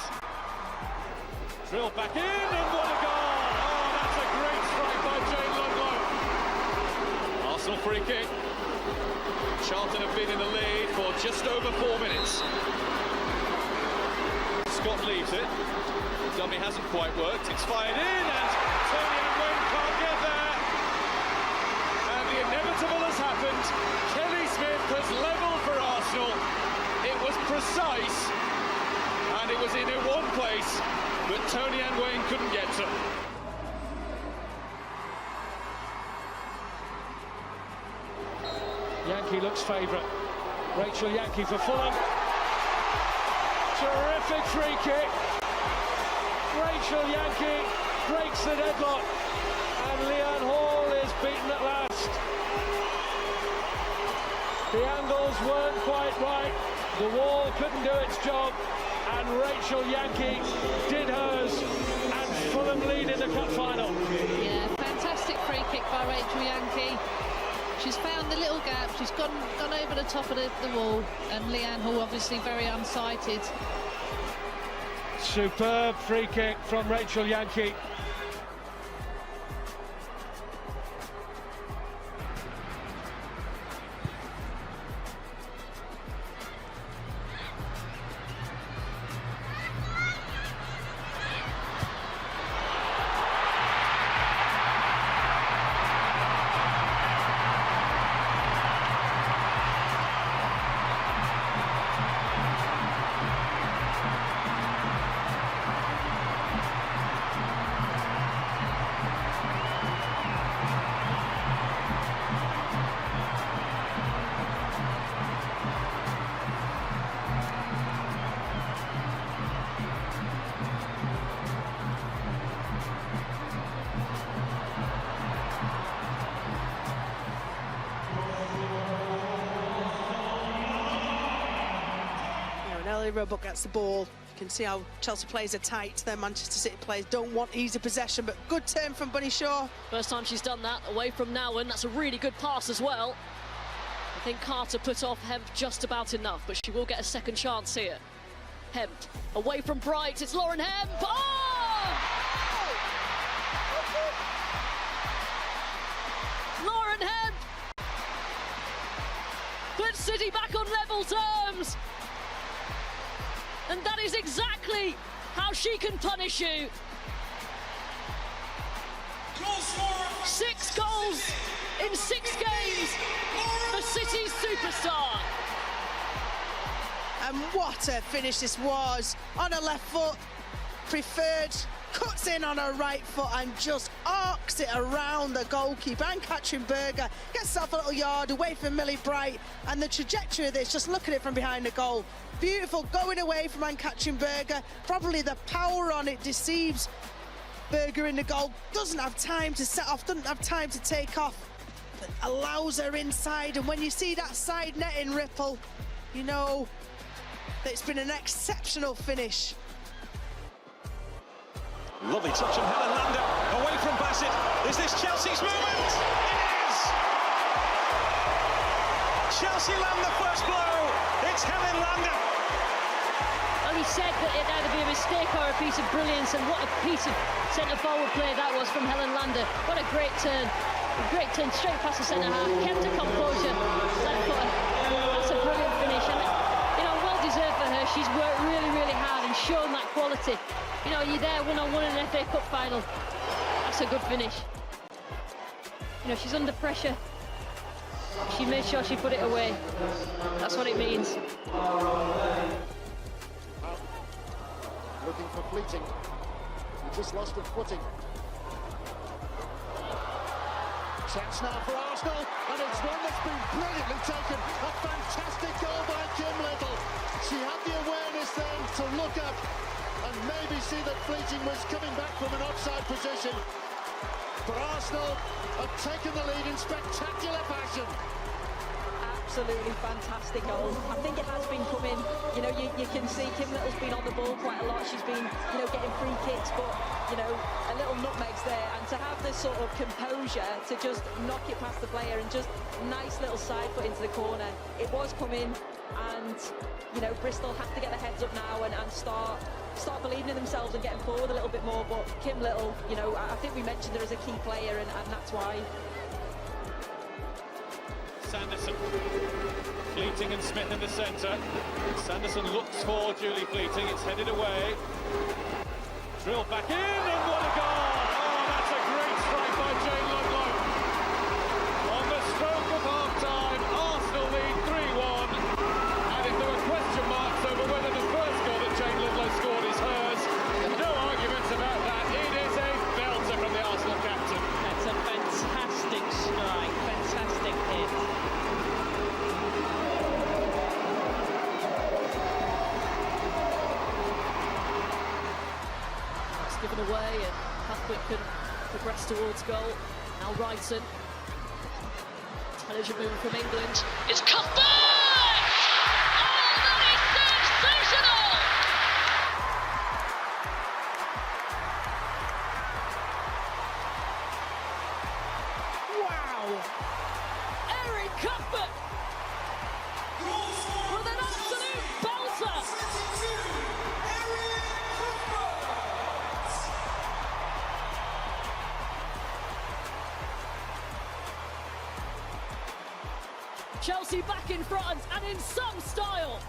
Drilled back in, and what a goal! Oh, that's a great strike by Jane Ludlow. Arsenal free kick. Charlton have been in the lead for just over 4 minutes. Scott leaves it. The dummy hasn't quite worked. It's fired in, and Tony and Wayne can't get there. And the inevitable has happened. Kelly Smith has levelled for Arsenal. It was precise. And it was in one place, but Tony and Wayne couldn't get to. Yankee looks favourite. Rachel Yankee for Fulham. Terrific free kick. Rachel Yankee breaks the deadlock, and Leanne Hall is beaten at last. The angles weren't quite right. The wall couldn't do its job. And Rachel Yankee did hers, and Fulham lead in the cup final. Yeah, fantastic free kick by Rachel Yankee. She's found the little gap, she's gone over the top of the wall, and Leanne Hall obviously very unsighted. Superb free kick from Rachel Yankee. Ellie Roebuck gets the ball. You can see how Chelsea players are tight. Their Manchester City players don't want easy possession, but good turn from Bunny Shaw. First time she's done that, away from Nowen. That's a really good pass as well. I think Carter put off Hemp just about enough, but she will get a second chance here. Hemp, away from Bright, it's Lauren Hemp. Oh! Lauren Hemp! Puts City back on level terms. And that is exactly how she can punish you. 6 goals in 6 games for City's superstar. And what a finish this was. On her left foot, preferred, cuts in on her right foot and just arcs it around the goalkeeper. And Katrin Berger gets herself a little yard away from Millie Bright, and the trajectory of this, just look at it from behind the goal. Beautiful going away from Ann-Katrin Berger. Probably the power on it deceives Berger in the goal. Doesn't have time to set off, doesn't have time to take off, but allows her inside. And when you see that side netting ripple, you know that it's been an exceptional finish. Lovely touch from Helen Lander, away from Bassett. Is this Chelsea's moment? It is! Chelsea land the first blow. It's Helen Lander. Well, he said that it'd either be a mistake or a piece of brilliance, and what a piece of centre-forward play that was from Helen Lander. What a great turn. A great turn straight past the centre-half, kept her composure, left footer. That's a brilliant finish, and you know, well deserved for her. She's worked really, really hard and shown that quality. You know, you're there one-on-one in an FA Cup final. That's a good finish. You know, she's under pressure. She made sure she put it away. That's what it means. Looking for Fleeting. He just lost her footing. Chance now for Arsenal, and it's one that's been brilliantly taken. A fantastic goal by Kim Little. She had the awareness then to look up and maybe see that Fleeting was coming back from an offside position. But Arsenal have taken the lead in spectacular fashion. Absolutely fantastic goal. I think it has been coming. You know, you can see Kim Little's been on the ball quite a lot. She's been, you know, getting free kicks, but, you know, a little nutmeg's there. And to have this sort of composure to just knock it past the player and just nice little side foot into the corner. It was coming, and, you know, Bristol have to get their heads up now and start believing in themselves and getting forward a little bit more. But Kim Little, you know, I think we mentioned her as a key player, and that's why. Sanderson, Fleeting and Smith in the centre. Sanderson looks for Julie Fleeting, it's headed away. Drilled back in, and what a goal! Oh, that's a great strike by Jane Ludlow. On the stroke of half-time, Arsenal lead 3-1. And if there were question marks over whether the first goal that Jane Ludlow scored is hers, no arguments about that. It is a belter from the Arsenal captain. That's a fantastic strike, fantastic hit. Given away, and Cuthbert can progress towards goal. Now Wrighton. Intelligent movement from England. It's Cuthbert! Oh, that is sensational! Wow! Erin Cuthbert! With an absolute belter! Chelsea back in front, and in some style.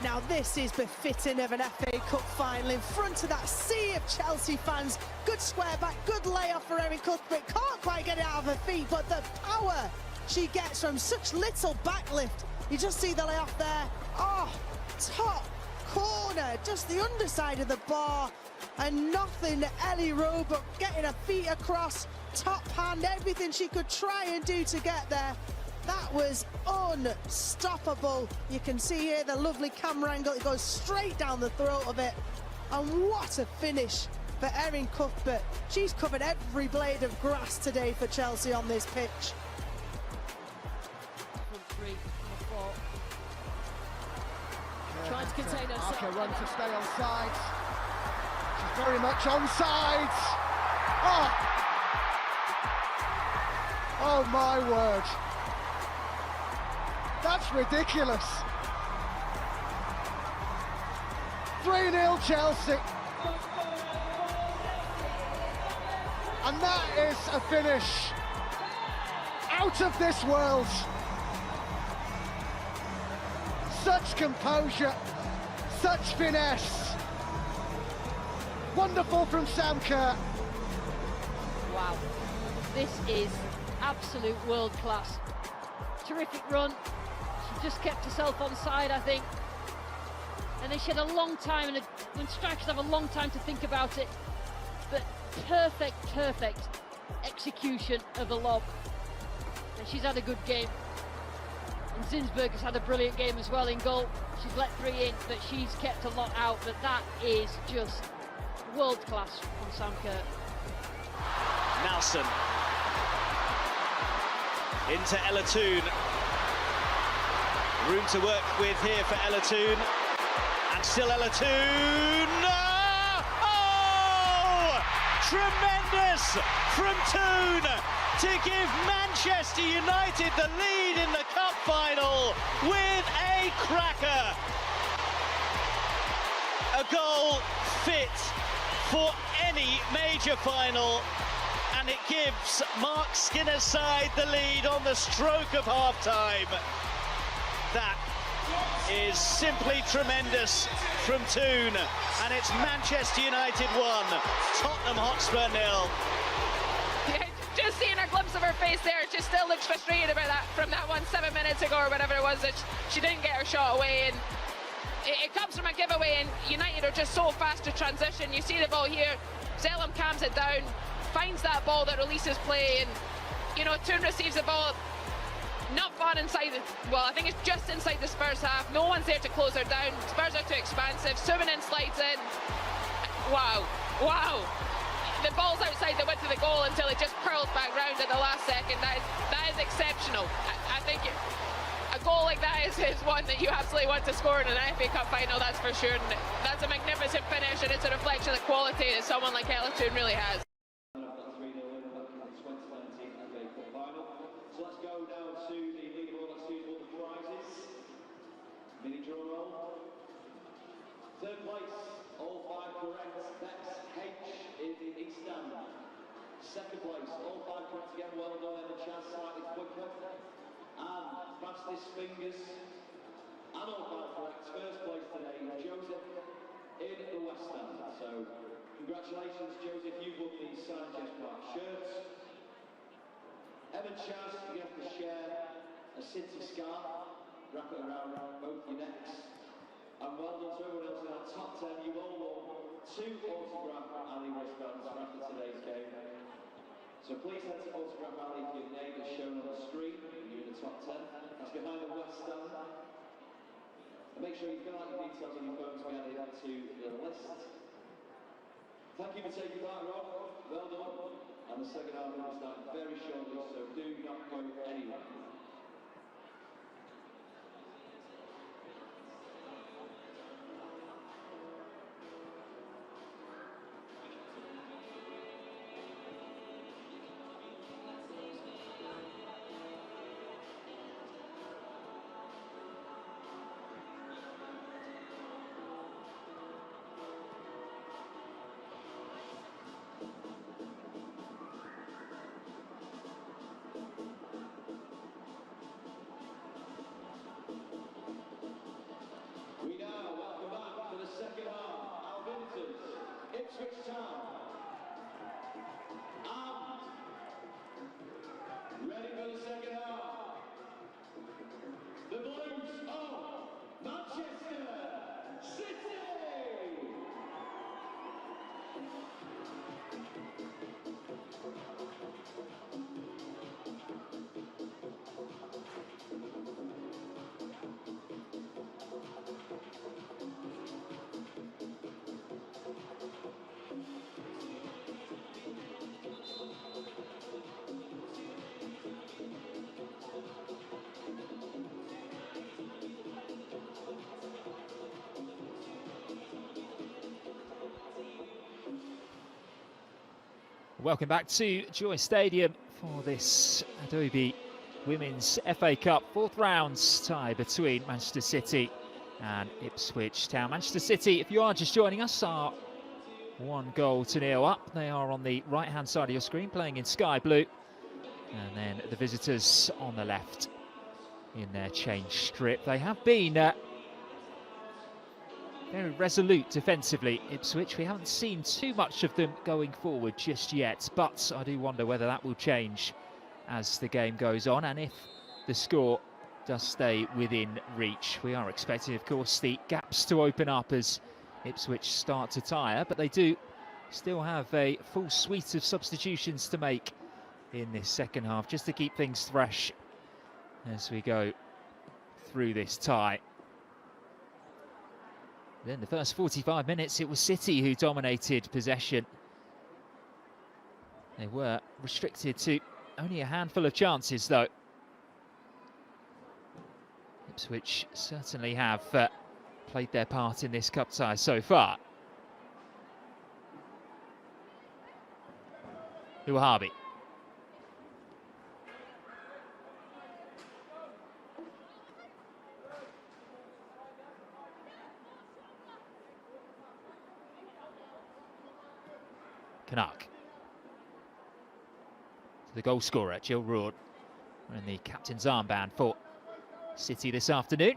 Now this is befitting of an FA Cup final in front of that sea of Chelsea fans. Good square back, good layoff for Erin Cuthbert. Can't quite get it out of her feet, but the power she gets from such little backlift. You just see the layoff there. Oh, top corner, just the underside of the bar, and nothing. Ellie Roebuck getting her feet across, top hand, everything she could try and do to get there. That was unstoppable. You can see here the lovely camera angle. It goes straight down the throat of it. And what a finish for Erin Cuthbert. She's covered every blade of grass today for Chelsea on this pitch. Three, four. Trying to contain herself. Archer run to stay on sides. She's very much on sides. Oh my word. That's ridiculous. 3-0 Chelsea. And that is a finish out of this world. Such composure, such finesse. Wonderful from Sam Kerr. Wow, this is absolute world class. Terrific run. She just kept herself on side, I think. and then she had a long time, and when strikers have a long time to think about it, but perfect execution of the lob. And she's had a good game. And Zinsberg has had a brilliant game as well in goal. She's let 3 in, but she's kept a lot out. But that is just world class from Sam Kerr. Nelson into Ella Toon. Room to work with here for Ella Toon. And still Ella Toon. Oh! Tremendous from Toon to give Manchester United the lead in the cup final with a cracker. A goal fit for any major final, and it gives Mark Skinner's side the lead on the stroke of half-time. That is simply tremendous from Toon, and it's Manchester United 1, Tottenham Hotspur 0. Yeah, just seeing a glimpse of her face there, she still looks frustrated about that from that one 7 minutes ago or whatever it was, that she didn't get her shot away. And it comes from a giveaway, and United are just so fast to transition. You see the ball here, Zellum calms it down, finds that ball that releases play, and you know, Toon receives the ball not far inside well, I think it's just inside the Spurs half. No one's there to close her down. Spurs are too expansive. Sumanen slides in. Wow. The ball's outside the width of the goal until it just curls back round at the last second. That is exceptional. I think a goal like that is one that you absolutely want to score in an FA Cup final, that's for sure. And that's a magnificent finish, and it's a reflection of the quality that someone like Ella Toon really has. So let's go down to the leaderboard. Let's see all the prizes. Mini drum roll. Third place, all 5 correct. Bex H in the East Stand. Second place, all 5 correct again. Well done, Emma Chance, slightly quicker. And fastest fingers. And all 5 correct. First place today, Joseph in the West Stand. So congratulations, Joseph. You've won the Sign Jeff Park shirts. Evan Chaz, you have to share a city scarf, wrap it around both your necks. And well done to everyone else in our top 10. You all won 2 Autograph Alley wristbands after today's game. So please head to Autograph Alley if your name is shown on the screen and you're in the top 10. That's behind the West Stand. And make sure you fill out your details on your phone to be added to the list. Thank you for taking part, Rob. Well done. And the second half will start very shortly, so do not go anywhere. Ipswich Town. And ready for the second half. The Blues of Manchester City. Welcome back to Joy Stadium for this Adobe Women's FA Cup 4th round tie between Manchester City and Ipswich Town. Manchester City, if you are just joining us, are 1-0 up. They are on the right-hand side of your screen, playing in sky blue. And then the visitors on the left in their change strip. They have been very resolute defensively, Ipswich. We haven't seen too much of them going forward just yet, but I do wonder whether that will change as the game goes on, and if the score does stay within reach. We are expecting, of course, the gaps to open up as Ipswich start to tire, but they do still have a full suite of substitutions to make in this second half, just to keep things fresh as we go through this tie. Then the first 45 minutes, it was City who dominated possession. They were restricted to only a handful of chances, though. Ipswich certainly have played their part in this cup tie so far. Uwahabi. Canuck. The goal scorer, Jill Roord, wearing the captain's armband for City this afternoon.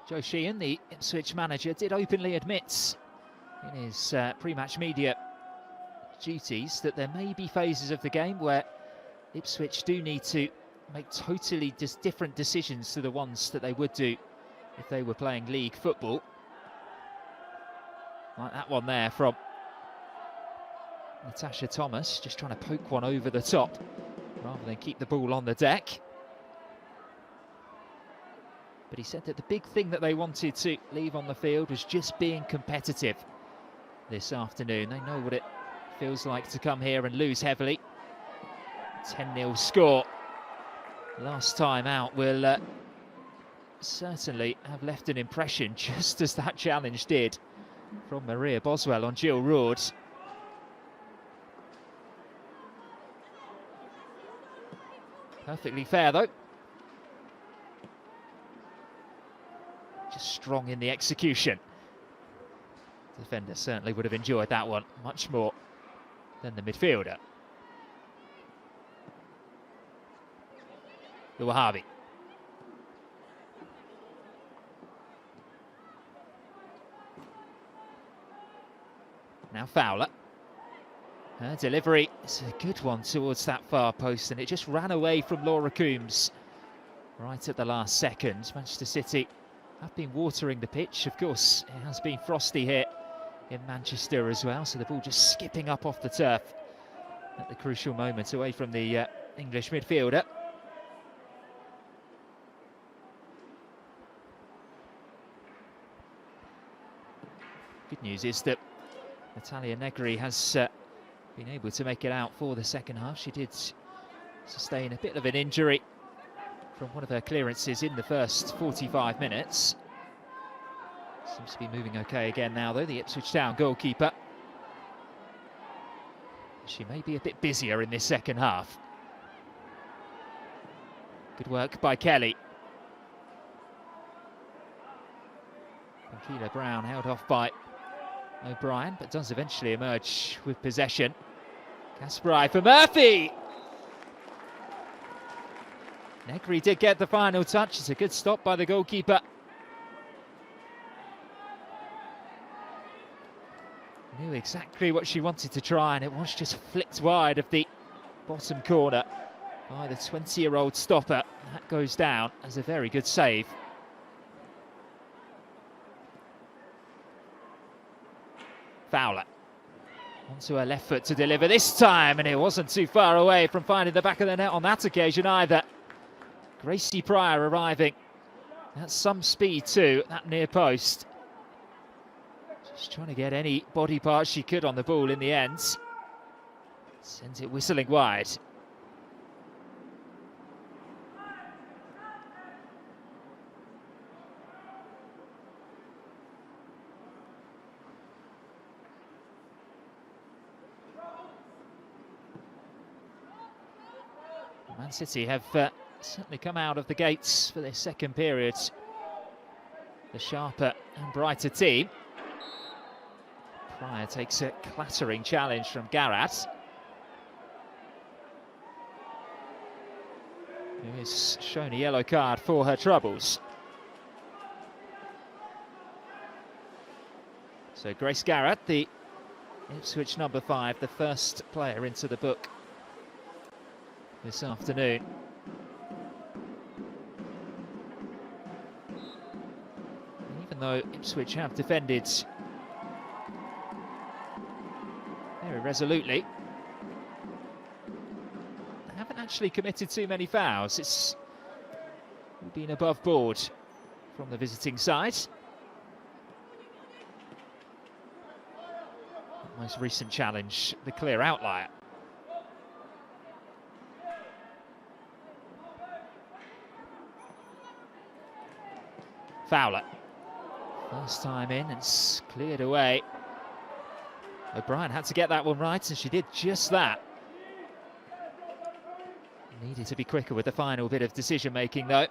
Joe Sheehan, the Ipswich manager, did openly admit in his pre-match media duties that there may be phases of the game where Ipswich do need to make totally different decisions to the ones that they would do if they were playing league football. Like that one there from Natasha Thomas, just trying to poke one over the top rather than keep the ball on the deck. But he said that the big thing that they wanted to leave on the field was just being competitive this afternoon. They know what it feels like to come here and lose heavily. 10-0 score last time out will certainly have left an impression, just as that challenge did from Maria Boswell on Jill Roord. Perfectly fair though. Just strong in the execution. The defender certainly would have enjoyed that one much more than the midfielder. Uwahabi. Now Fowler. Her delivery is a good one towards that far post, and it just ran away from Laura Coombs right at the last second. Manchester City have been watering the pitch. Of course, it has been frosty here in Manchester as well, so the ball just skipping up off the turf at the crucial moment away from the English midfielder. Good news is that Natalia Negri has been able to make it out for the second half. She did sustain a bit of an injury from one of her clearances in the first 45 minutes. Seems to be moving okay again now, though, the Ipswich Town goalkeeper. She may be a bit busier in this second half. Good work by Kelly. Keela Brown held off by O'Brien, but does eventually emerge with possession. Kasparai for Murphy! Negri did get the final touch. It's a good stop by the goalkeeper. Knew exactly what she wanted to try, and it was just flicked wide of the bottom corner by the 20-year-old stopper. That goes down as a very good save. Fowler onto her left foot to deliver this time, and it wasn't too far away from finding the back of the net on that occasion either. Gracie Pryor arriving at some speed too, at that near post. Just trying to get any body parts she could on the ball in the end. Sends it whistling wide. Man City have certainly come out of the gates for their second period. The sharper and brighter team. Pryor takes a clattering challenge from Garat, who is shown a yellow card for her troubles. So Grace Garrett, the Ipswich number 5, the first player into the book this afternoon. Even though Ipswich have defended very resolutely, they haven't actually committed too many fouls. It's been above board from the visiting side. Most recent challenge, the clear outlier. Fowler, first time in, and it's cleared away. O'Brien had to get that one right, and she did just that. Needed to be quicker with the final bit of decision making though.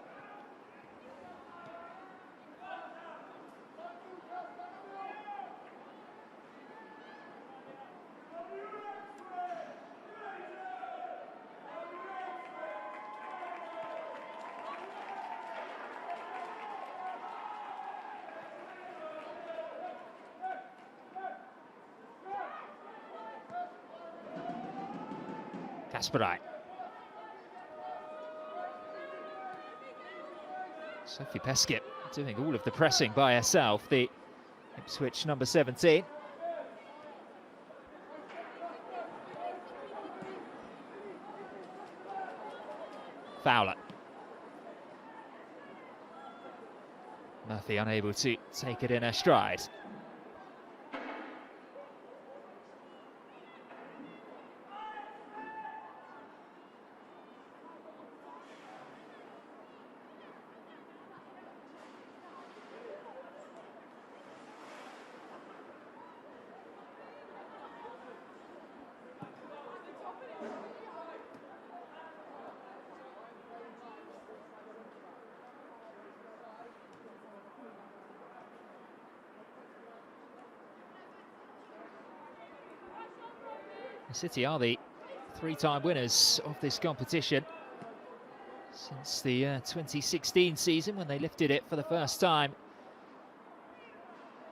Kasparai. Sophie Peskett doing all of the pressing by herself, the Ipswich number 17. Fowler. Murphy unable to take it in her stride. City are the 3-time winners of this competition since the 2016 season, when they lifted it for the first time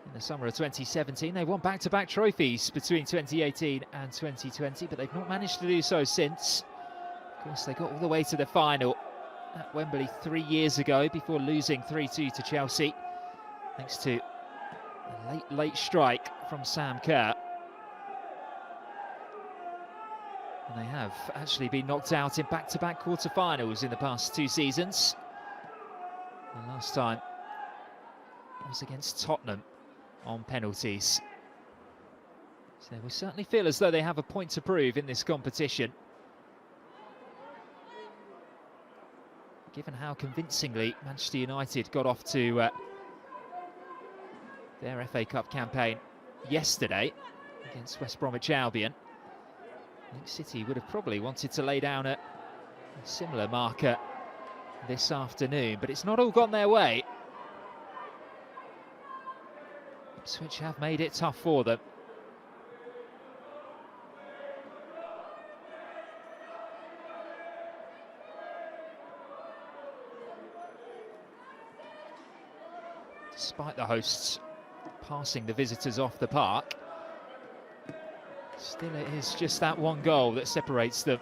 in the summer of 2017. They won back-to-back trophies between 2018 and 2020, but they've not managed to do so since. Of course, they got all the way to the final at Wembley 3 years ago before losing 3-2 to Chelsea, thanks to a late strike from Sam Kerr. And they have actually been knocked out in back-to-back quarter-finals in the past 2 seasons. The last time was against Tottenham on penalties. So we certainly feel as though they have a point to prove in this competition, given how convincingly Manchester United got off to their FA Cup campaign yesterday against West Bromwich Albion. I think City would have probably wanted to lay down a similar marker this afternoon, but it's not all gone their way. Ipswich have made it tough for them. Despite the hosts passing the visitors off the park, still it is just that one goal that separates them.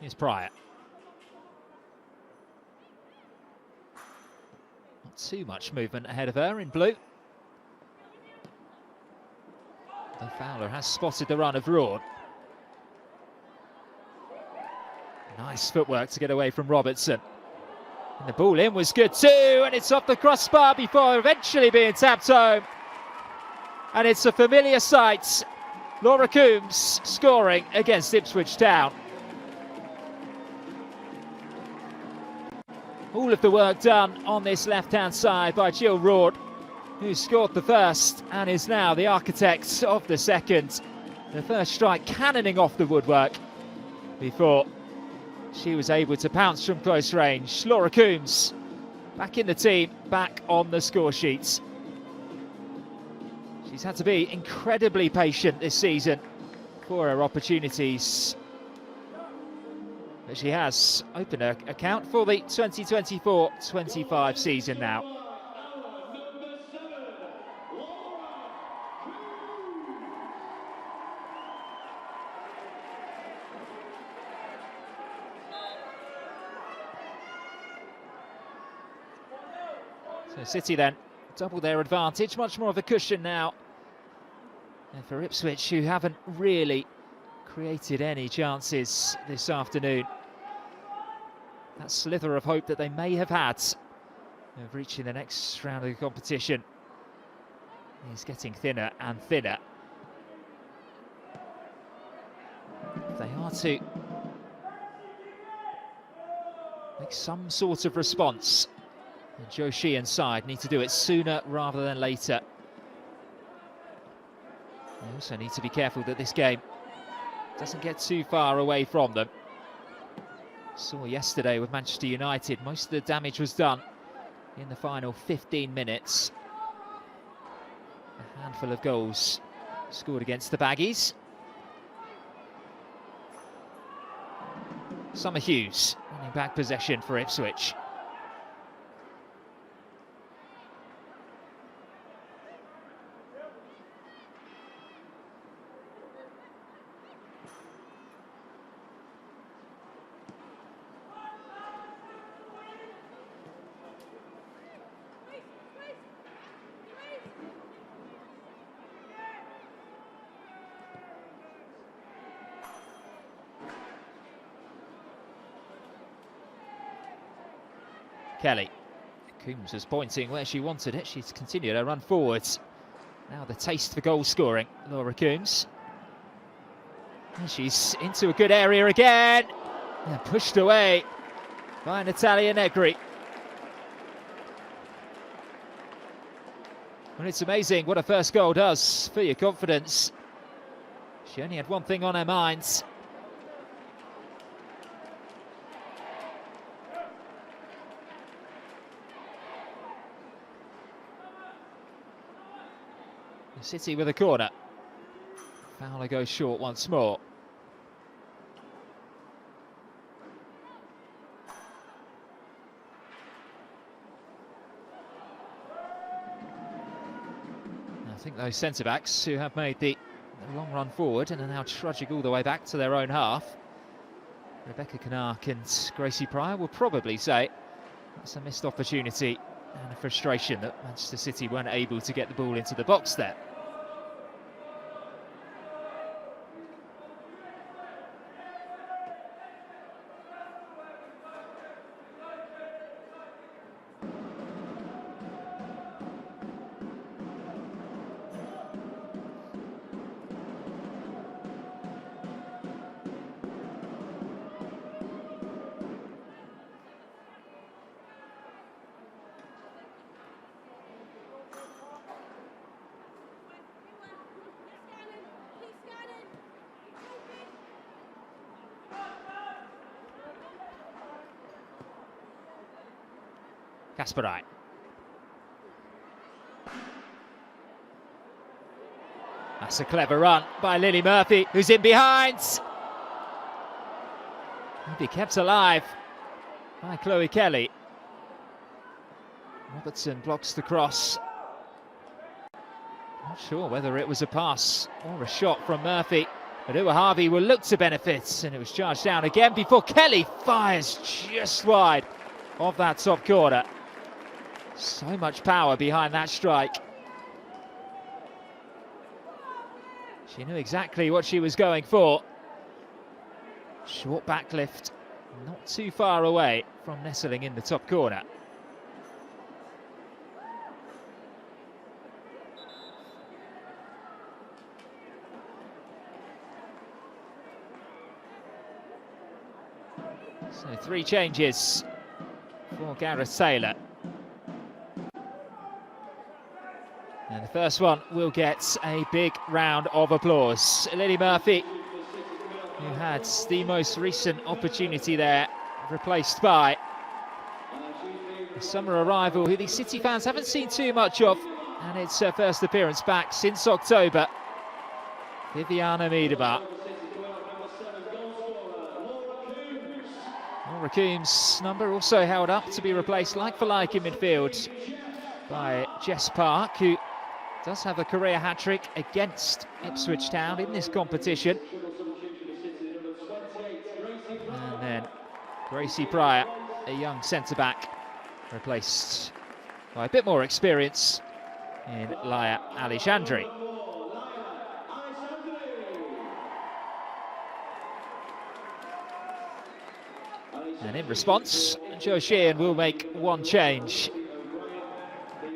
Here's Pryor. Not too much movement ahead of her in blue. The Fowler has spotted the run of Rawn. Nice footwork to get away from Robertson. And the ball in was good too, and it's off the crossbar before eventually being tapped home. And it's a familiar sight. Laura Coombs scoring against Ipswich Town. All of the work done on this left-hand side by Jill Roord, who scored the first and is now the architect of the second. The first strike cannoning off the woodwork before she was able to pounce from close range. Laura Coombs back in the team, back on the score sheets. She's had to be incredibly patient this season for her opportunities. But she has opened her account for the 2024-25 season now. So City then double their advantage, much more of a cushion now. And for Ipswich, who haven't really created any chances this afternoon. That slither of hope that they may have had of reaching the next round of the competition is getting thinner and thinner. If they are to make some sort of response, the Joe Sheehan side need to do it sooner rather than later. They also need to be careful that this game doesn't get too far away from them. Saw yesterday with Manchester United, most of the damage was done in the final 15 minutes. A handful of goals scored against the Baggies. Summer Hughes running back possession for Ipswich. Kelly. Coombs was pointing where she wanted it. She's continued her run forwards. Now the taste for goal scoring, Laura Coombs. And she's into a good area again. And pushed away by Natalia Negri. And it's amazing what a first goal does for your confidence. She only had one thing on her mind. City with a corner. Fowler goes short once more. I think those centre-backs who have made the long run forward and are now trudging all the way back to their own half, Rebecca Canark and Gracie Pryor, will probably say that's a missed opportunity and a frustration that Manchester City weren't able to get the ball into the box there. Kasparai. That's a clever run by Lily Murphy, who's in behind. He'll be kept alive by Chloe Kelly. Robertson blocks the cross. Not sure whether it was a pass or a shot from Murphy, but Uwahavi will look to benefit, and it was charged down again before Kelly fires just wide of that top corner. So much power behind that strike. She knew exactly what she was going for. Short backlift, not too far away from nestling in the top corner. So 3 changes for for Gareth Taylor. And the first one will get a big round of applause. Lily Murphy, who had the most recent opportunity there, replaced by a summer arrival who the City fans haven't seen too much of, and it's her first appearance back since October. Viviana Miedema. Laura Coombs' number also held up to be replaced like for like in midfield by Jess Park, who does have a career hat-trick against Ipswich Town in this competition. And then Gracie Pryor, a young centre-back, replaced by a bit more experience in Laia Alexandri. And in response, Joe Sheehan will make one change.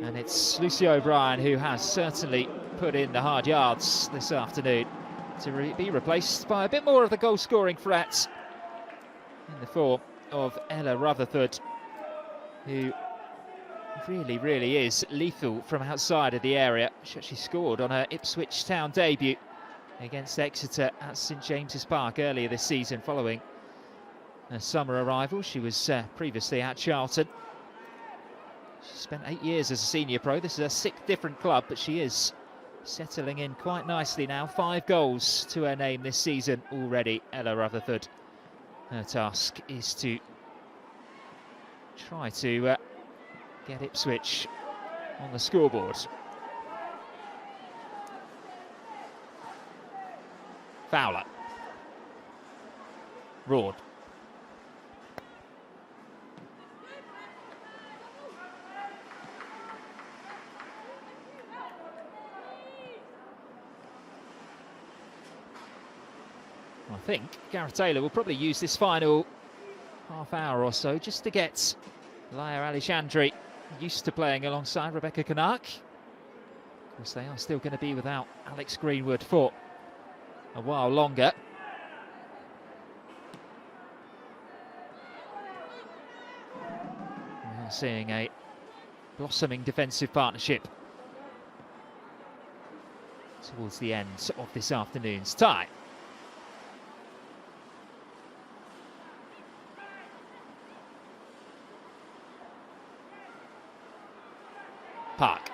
And it's Lucy O'Brien who has certainly put in the hard yards this afternoon to be replaced by a bit more of the goal-scoring threat in the form of Ella Rutherford, who really is lethal from outside of the area. She actually scored on her Ipswich Town debut against Exeter at St James's Park earlier this season following a summer arrival. She was previously at Charlton. She spent 8 years as a senior pro. This is her 6th different club, but she is settling in quite nicely now. 5 goals to her name this season already, Ella Rutherford. Her task is to try to get Ipswich on the scoreboard. Fowler. Roard. I think Gareth Taylor will probably use this final half hour or so just to get Laia Alexandri used to playing alongside Rebecca Canuck. Of course, they are still going to be without Alex Greenwood for a while longer. We are seeing a blossoming defensive partnership towards the end of this afternoon's tie. Park.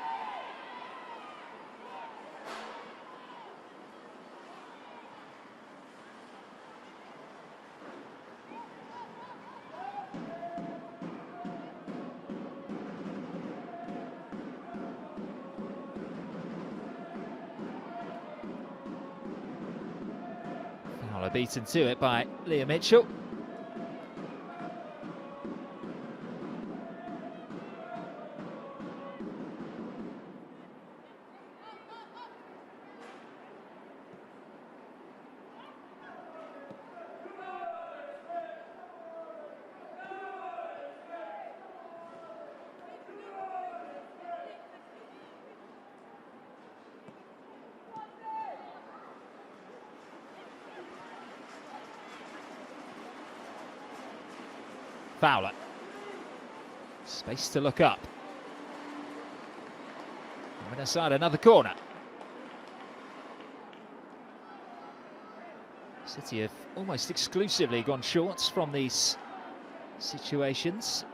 Fowler beaten to it by Leah Mitchell. Fowler. Space to look up. And aside another corner. City have almost exclusively gone short from these situations.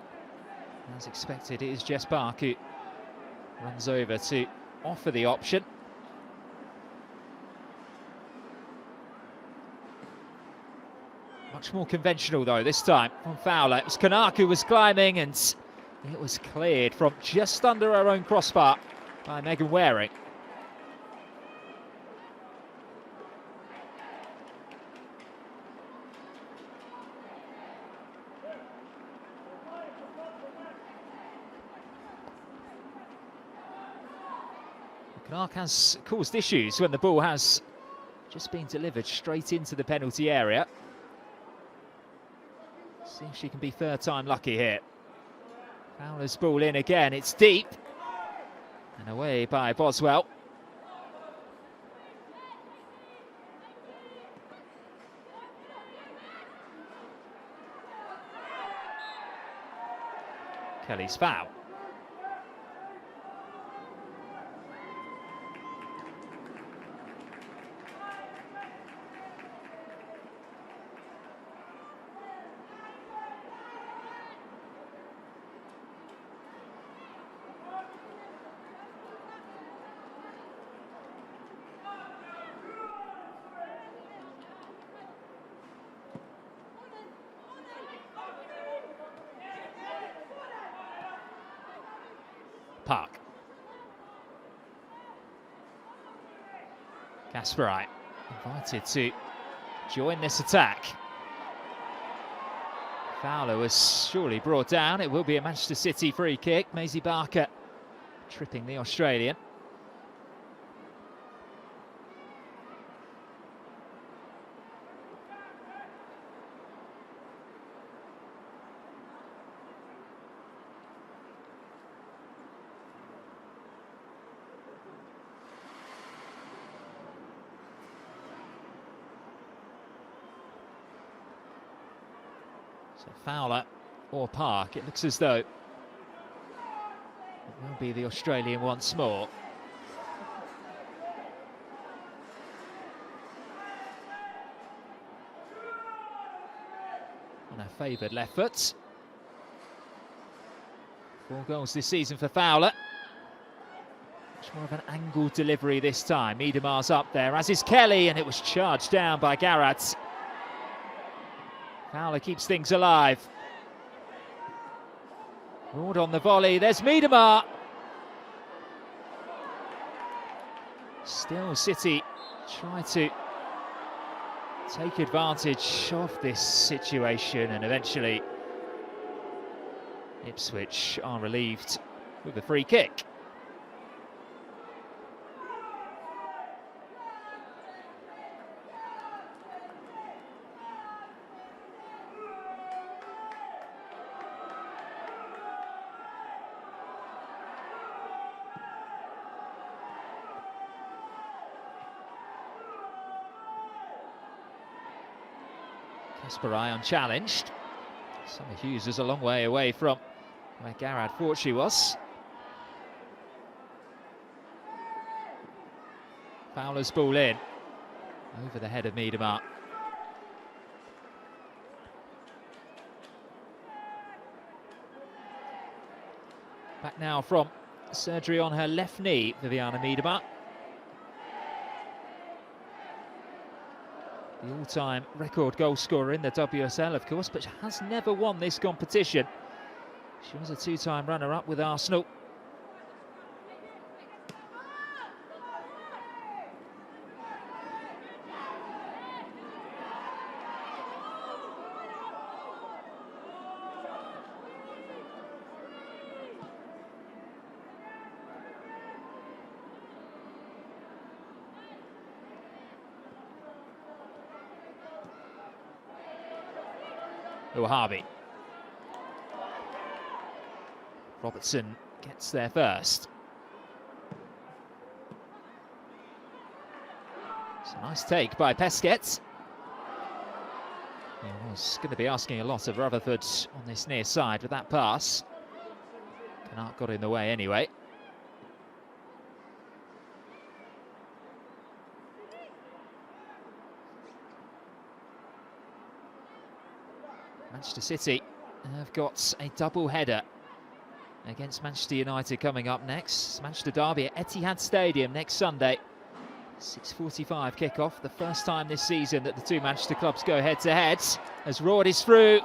As expected, it is Jess Park who runs over to offer the option. Much more conventional though this time from Fowler. It was Canuck who was climbing and it was cleared from just under her own crossbar by Megan Waring. Canuck has caused issues when the ball has just been delivered straight into the penalty area. See if she can be third time lucky here. Fowler's ball in again, it's deep. And away by Boswell. Kelly's foul. Park. Kasparai invited to join this attack. Fowler was surely brought down. It will be a Manchester City free kick. Maisie Barker tripping the Australian. So Fowler or Park, it looks as though it will be the Australian once more. On her favoured left foot. 4 goals this season for Fowler. Much more of an angled delivery this time. Miedemar's up there, as is Kelly, and it was charged down by Garrad. Fowler keeps things alive. Ward on the volley, there's Miedemar. Still City try to take advantage of this situation, and eventually Ipswich are relieved with a free kick. Kasparai unchallenged. Summer Hughes is a long way away from where Garrad thought she was. Fowler's ball in, over the head of Miedemar. Back now from surgery on her left knee, Viviana Miedemar. The all-time record goal scorer in the WSL, of course, but has never won this competition. She was a 2-time runner-up with Arsenal. Harvey. Robertson gets there first. It's a nice take by Pesquet. He was going to be asking a lot of Rutherford on this near side with that pass. Canard got in the way anyway. Manchester City have got a double header against Manchester United coming up next. Manchester derby at Etihad Stadium next Sunday. 6:45 kickoff. The first time this season that the two Manchester clubs go head-to-head. As Rord is through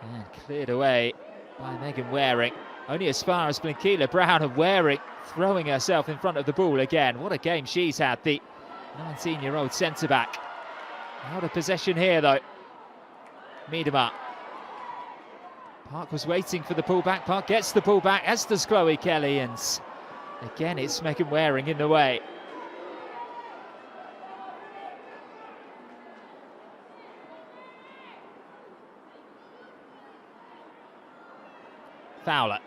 and cleared away by Megan Waring. Only as far as Blinkila Brown, and Waring throwing herself in front of the ball again. What a game she's had, the 19-year-old centre-back. Out of possession here though. Miedemar. Park was waiting for the pullback. Park gets the pullback, as does Chloe Kelly, and again it's Megan Waring in the way. Fowler.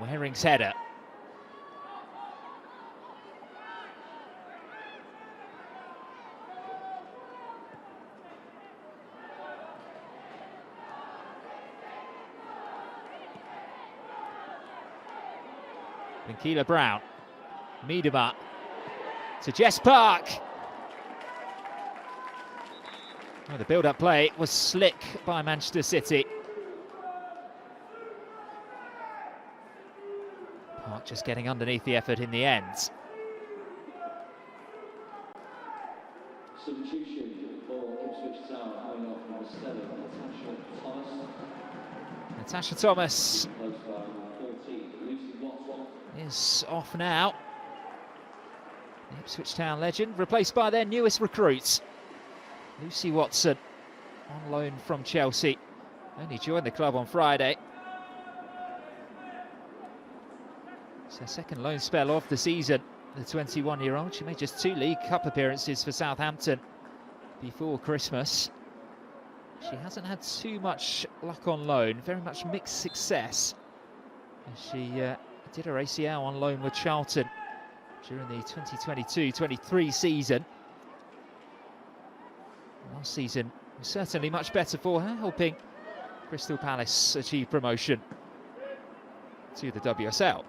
Waring's header. Keela Brown. Miedema to Jess Park. Well, the build-up play was slick by Manchester City. Park just getting underneath the effort in the end. Substitution for Ipswich Town coming off number 7, Natasha Thomas. Natasha Thomas Close by 14, Lucy Watson. is off now. The Ipswich Town legend replaced by their newest recruit, Lucy Watson, on loan from Chelsea. Only joined the club on Friday. It's her second loan spell of the season. The 21-year-old, she made just 2 League Cup appearances for Southampton before Christmas. She hasn't had too much luck on loan, very much mixed success. She did her ACL on loan with Charlton during the 2022-23 season. Last season was certainly much better for her, helping Crystal Palace achieve promotion to the WSL.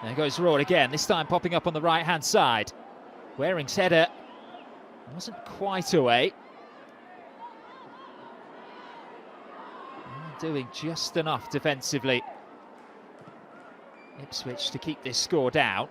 There goes Roar again, this time popping up on the right-hand side. Waring's header wasn't quite away. Doing just enough defensively. Ipswich to keep this score down.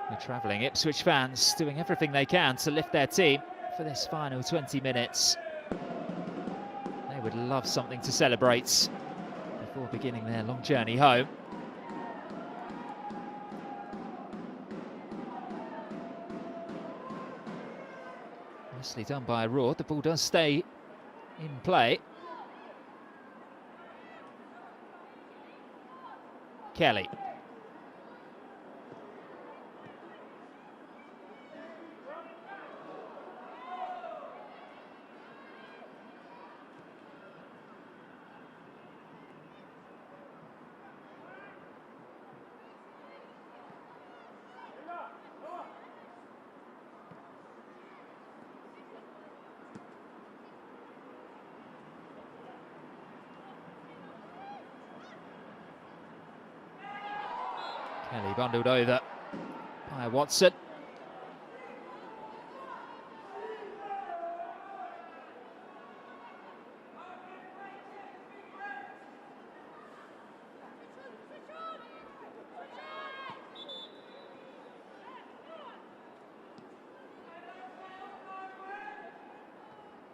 The travelling Ipswich fans doing everything they can to lift their team for this final 20 minutes. They would love something to celebrate before beginning their long journey home. Nicely done by Roar. The ball does stay in play. Kelly. Kelly bundled over by Watson.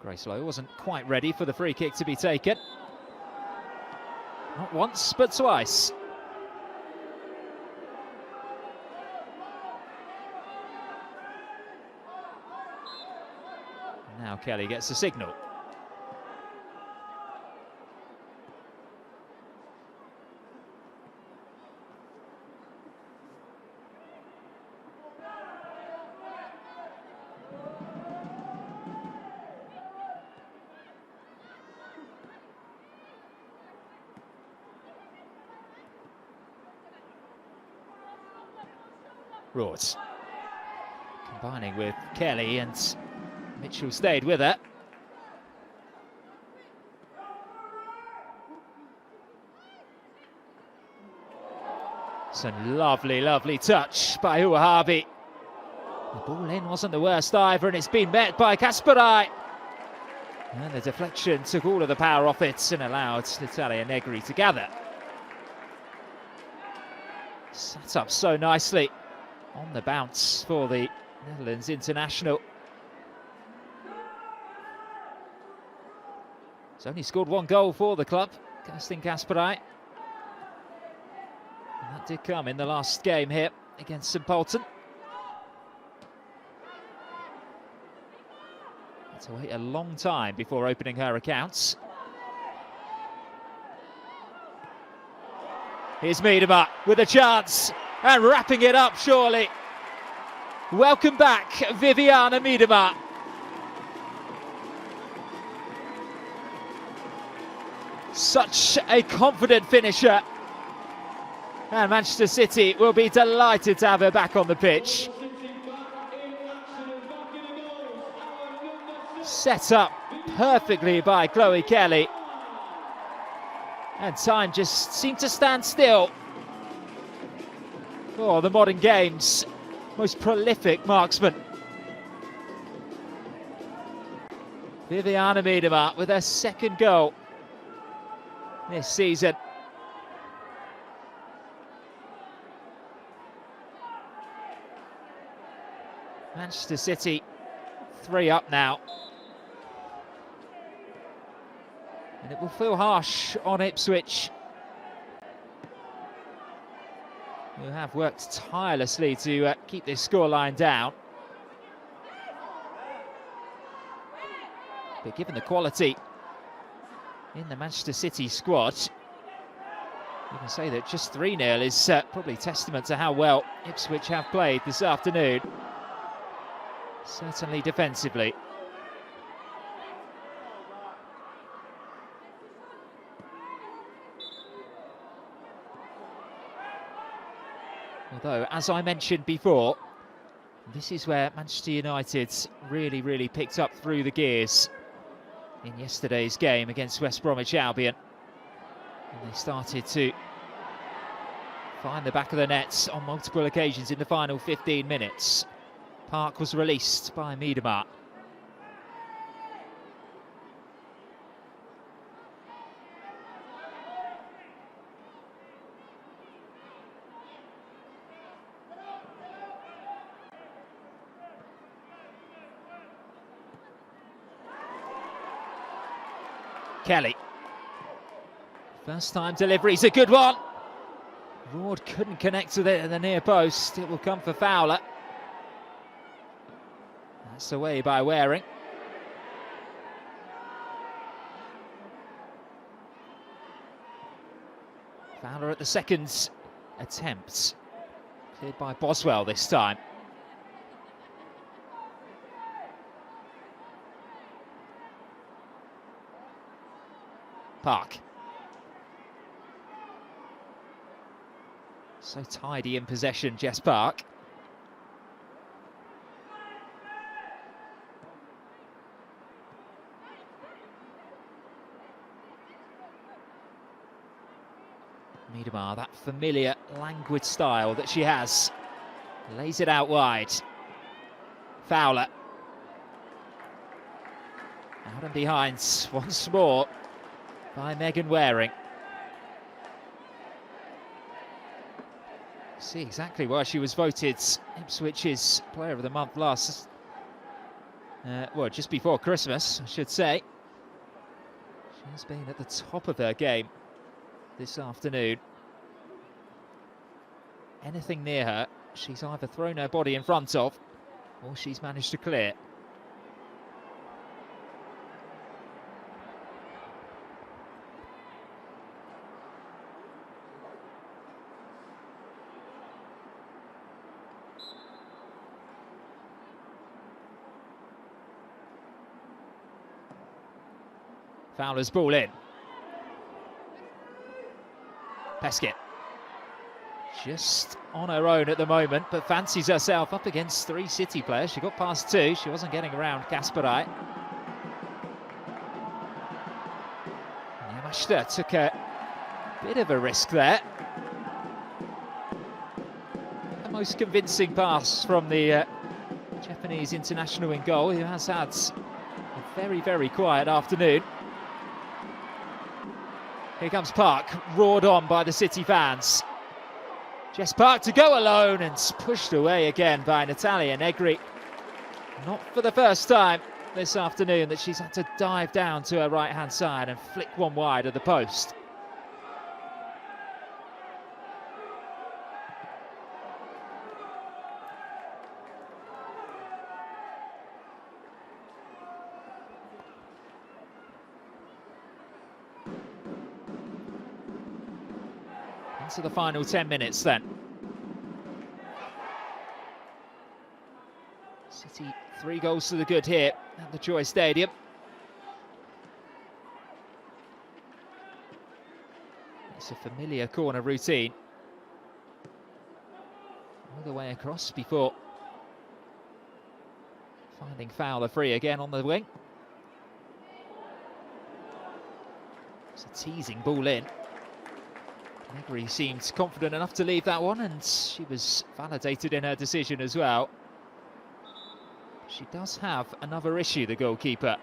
Grace Lowe wasn't quite ready for the free kick to be taken. Not once, but twice. Now Kelly gets the signal. Rorts combining with Kelly, and Mitchell stayed with her. Some lovely touch by Uahabi. The ball in wasn't the worst either, and it's been met by Kasparai. And the deflection took all of the power off it and allowed Natalia Negri to gather. Sat up so nicely on the bounce for the Netherlands international. He's only scored 1 goal for the club, Kerstin Kasparai. That did come in the last game here against St Polton. Had to wait a long time before opening her accounts. Here's Miedema with a chance and wrapping it up surely. Welcome back, Viviana Miedema. Such a confident finisher. And Manchester City will be delighted to have her back on the pitch. Set up perfectly by Chloe Kelly. And time just seemed to stand still for the modern game's most prolific marksman. Viviana Miedema with her second goal this season. Manchester City 3 up now. And it will feel harsh on Ipswich, who have worked tirelessly to keep this scoreline down. But given the quality in the Manchester City squad, you can say that just 3-0 is probably testament to how well Ipswich have played this afternoon. Certainly defensively. Although, as I mentioned before, this is where Manchester United really picked up through the gears in yesterday's game against West Bromwich Albion. And they started to find the back of the nets on multiple occasions in the final 15 minutes. Park was released by Miedema. Kelly. First time delivery's a good one. Ward couldn't connect with it at the near post. It will come for Fowler. That's away by Waring. Fowler at the second attempt. Cleared by Boswell this time. Park. So tidy in possession, Jess Park. Miedema, that familiar languid style that she has. Lays it out wide. Fowler. Out and behind once more by Megan Waring. See exactly why she was voted Ipswich's Player of the Month last, well, just before Christmas, I should say. She's been at the top of her game this afternoon. Anything near her, she's either thrown her body in front of, or she's managed to clear. Fowler's ball in. Peskett. Just on her own at the moment, but fancies herself up against 3 City players. She got past 2. She wasn't getting around Kasparai. Yamashita took a bit of a risk there. The most convincing pass from the Japanese international in goal, who has had a very quiet afternoon. Here comes Park, roared on by the City fans. Jess Park to go alone and pushed away again by Natalia Negri. Not for the first time this afternoon that she's had to dive down to her right-hand side and flick one wide of the post. into the final 10 minutes then. City 3 goals to the good here at the Joy Stadium. It's a familiar corner routine. All the way across before finding Fowler free again on the wing. It's a teasing ball in. Negri seemed confident enough to leave that one, and she was validated in her decision as well. She does have another issue, the goalkeeper.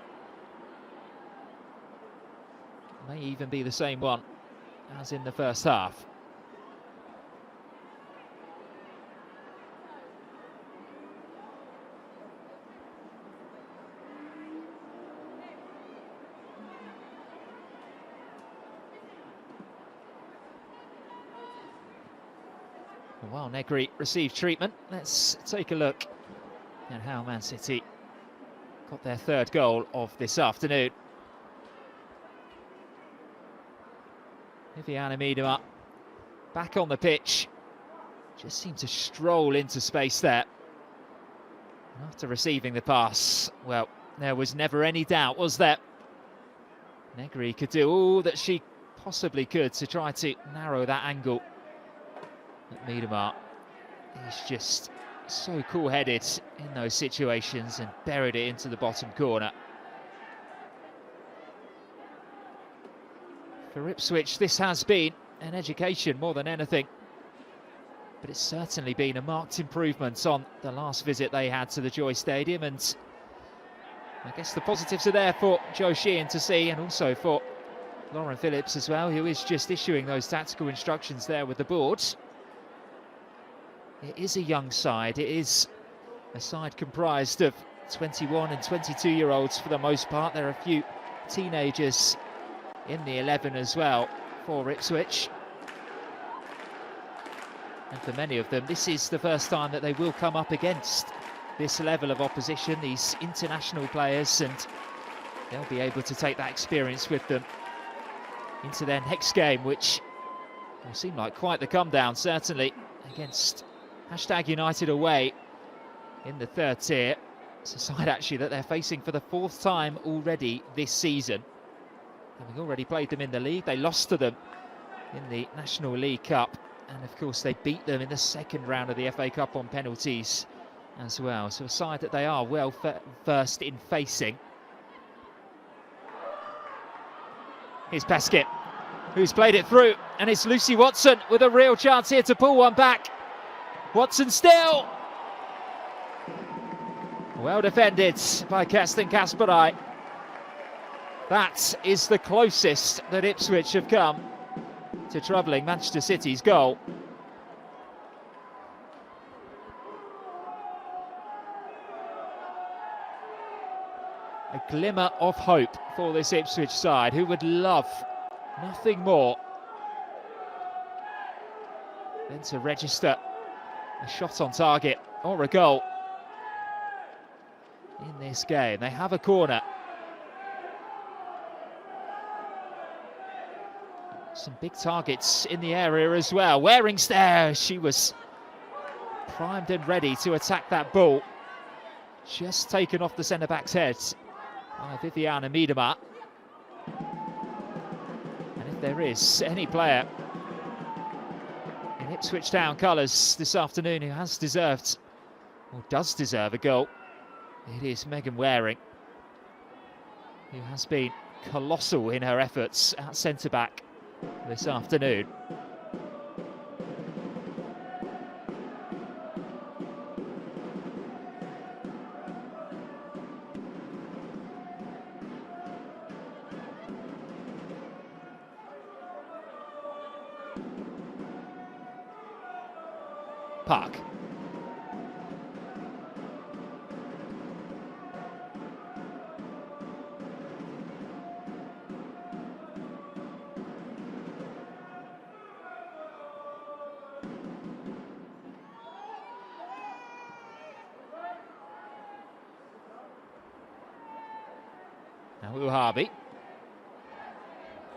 May even be the same one as in the first half. While Negri received treatment, let's take a look at how Man City got their 3rd goal of this afternoon. Viviana Miedema back on the pitch, just seemed to stroll into space there. And after receiving the pass, well, there was never any doubt, was there? Negri could do all that she possibly could to try to narrow that angle. But Miedema is just so cool-headed in those situations and buried it into the bottom corner. For Ipswich, this has been an education more than anything, but it's certainly been a marked improvement on the last visit they had to the Joy Stadium, and I guess the positives are there for Joe Sheehan to see, and also for Lauren Phillips as well, who is just issuing those tactical instructions there with the board. It is a young side. It is a side comprised of 21 and 22-year-olds for the most part. There are a few teenagers in the 11 as well for Ipswich. And for many of them, this is the first time that they will come up against this level of opposition, these international players, and they'll be able to take that experience with them into their next game, which will seem like quite the come down, certainly, against #United away in the 3rd tier. It's a side actually that they're facing for the 4th time already this season. Having already played them in the league, they lost to them in the National League Cup, and of course they beat them in the 2nd round of the FA Cup on penalties as well. So a side that they are well versed in facing. Here's Pescott, who's played it through, and it's Lucy Watson with a real chance here to pull one back. Watson still. Well defended by Kerstin Kasperai. That is the closest that Ipswich have come to troubling Manchester City's goal. A glimmer of hope for this Ipswich side, who would love nothing more than to register a shot on target or a goal in this game. They have a corner. Some big targets in the area as well. Waring's there. She was primed and ready to attack that ball. Just taken off the centre-back's head by Viviana Miedema. And if there is any player in Ipswich Town colours this afternoon who has deserved, or does deserve, a goal, it is Megan Waring, who has been colossal in her efforts at centre-back this afternoon. Park. Now Uhabi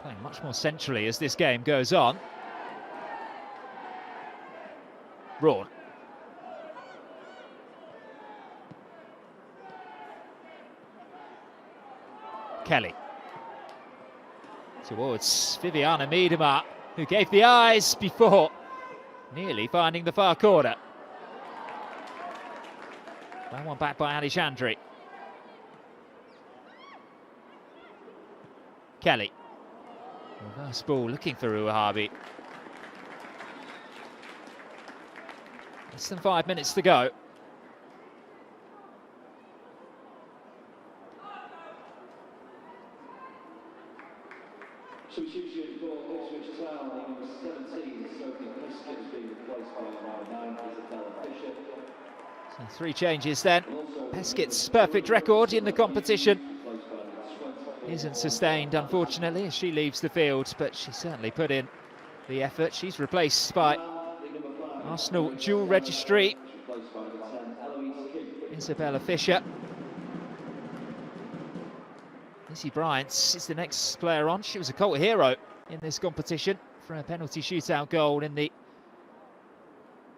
playing much more centrally as this game goes on. Rawn. Kelly. Towards Viviana Miedema, who gave the eyes before nearly finding the far corner. That one back by Alexandri. Kelly. Reverse ball looking for Uahabi. Less than 5 minutes to go. Substitution for Ipswich Town, number 17, Sophie Heskett has been replaced by number 9, Isabella Fisher. So 3 changes then. Peskett's perfect record in the competition isn't sustained, unfortunately, as she leaves the field, but she certainly put in the effort. She's replaced by Arsenal dual registry Isabella Fisher. Lizzie Bryant is the next player on. She was a cult hero in this competition for a penalty shootout goal in the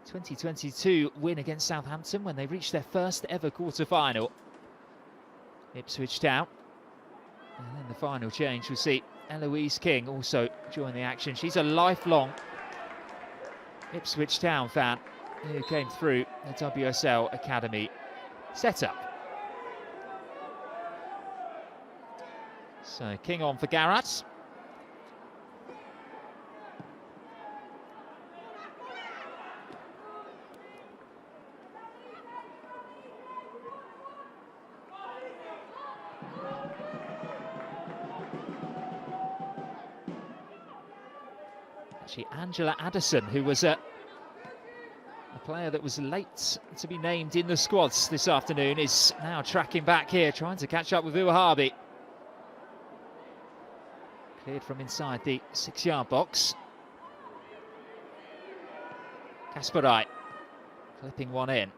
2022 win against Southampton when they reached their first ever quarter-final. Ipswich Town. And then the final change, we'll see Eloise King also join the action. She's a lifelong Ipswich Town fan who came through the WSL Academy setup. So King on for Garrett. Actually, Angela Addison, who was a player that was late to be named in the squads this afternoon, is now tracking back here, trying to catch up with Uahabi. Cleared from inside the 6-yard box. Kasparai clipping one in.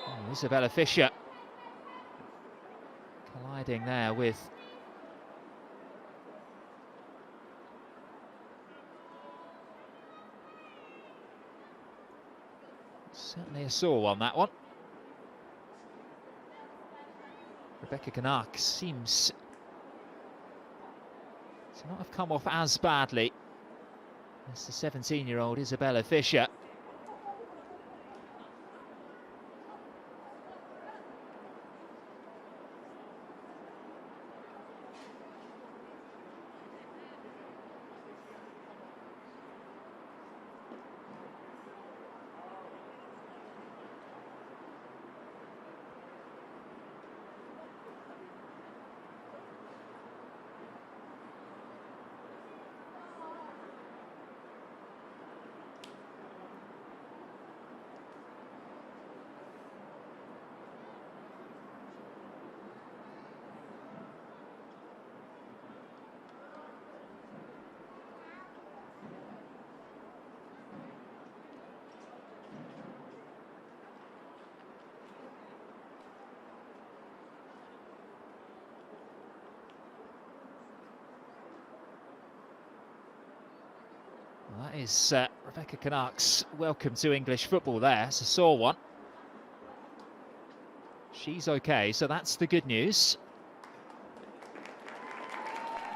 Oh, Isabella Fisher colliding there with certainly a sore one, that one. Rebecca Canuck seems to not have come off as badly as the 17-year-old Isabella Fisher. That is Rebecca Canuck's welcome to English football there. It's a sore one. She's okay, so that's the good news.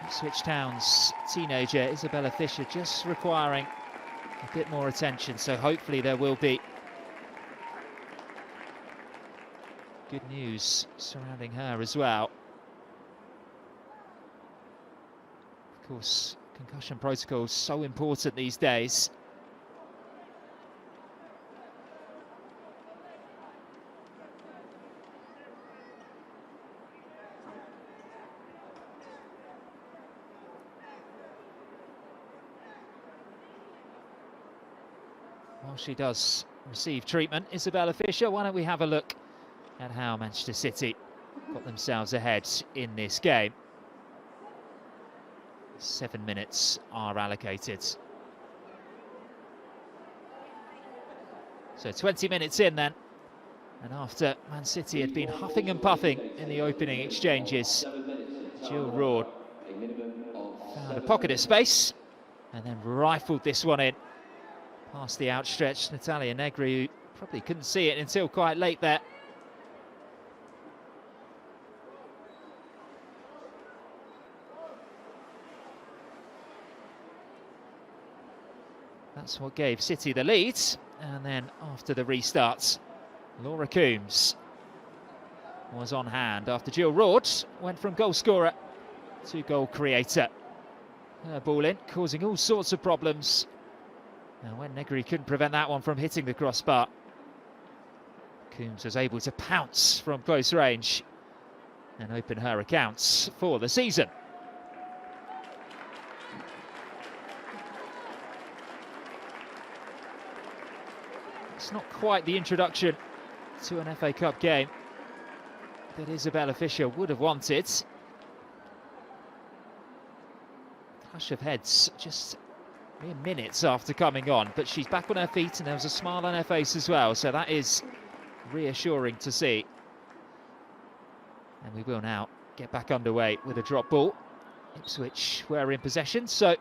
Ipswich Town's teenager Isabella Fisher just requiring a bit more attention, so hopefully there will be good news surrounding her as well. Of course, concussion protocol is so important these days. While she does receive treatment, Isabella Fisher, why don't we have a look at how Manchester City got themselves ahead in this game. 7 minutes are allocated. So 20 minutes in then, and after Man City had been huffing and puffing in the opening exchanges, Jill Roord found a pocket of space and then rifled this one in past the outstretched Natalia Negri, who probably couldn't see it until quite late there. That's what gave City the lead, and then after the restarts, Laura Coombs was on hand after Jill Roord went from goal scorer to goal creator. Her ball in, causing all sorts of problems. Now when Negri couldn't prevent that one from hitting the crossbar, Coombs was able to pounce from close range and open her accounts for the season. It's not quite the introduction to an FA Cup game that Isabella Fisher would have wanted. Clash of heads just mere minutes after coming on, but she's back on her feet and there was a smile on her face as well, so that is reassuring to see. And we will now get back underway with a drop ball. Ipswich were in possession, so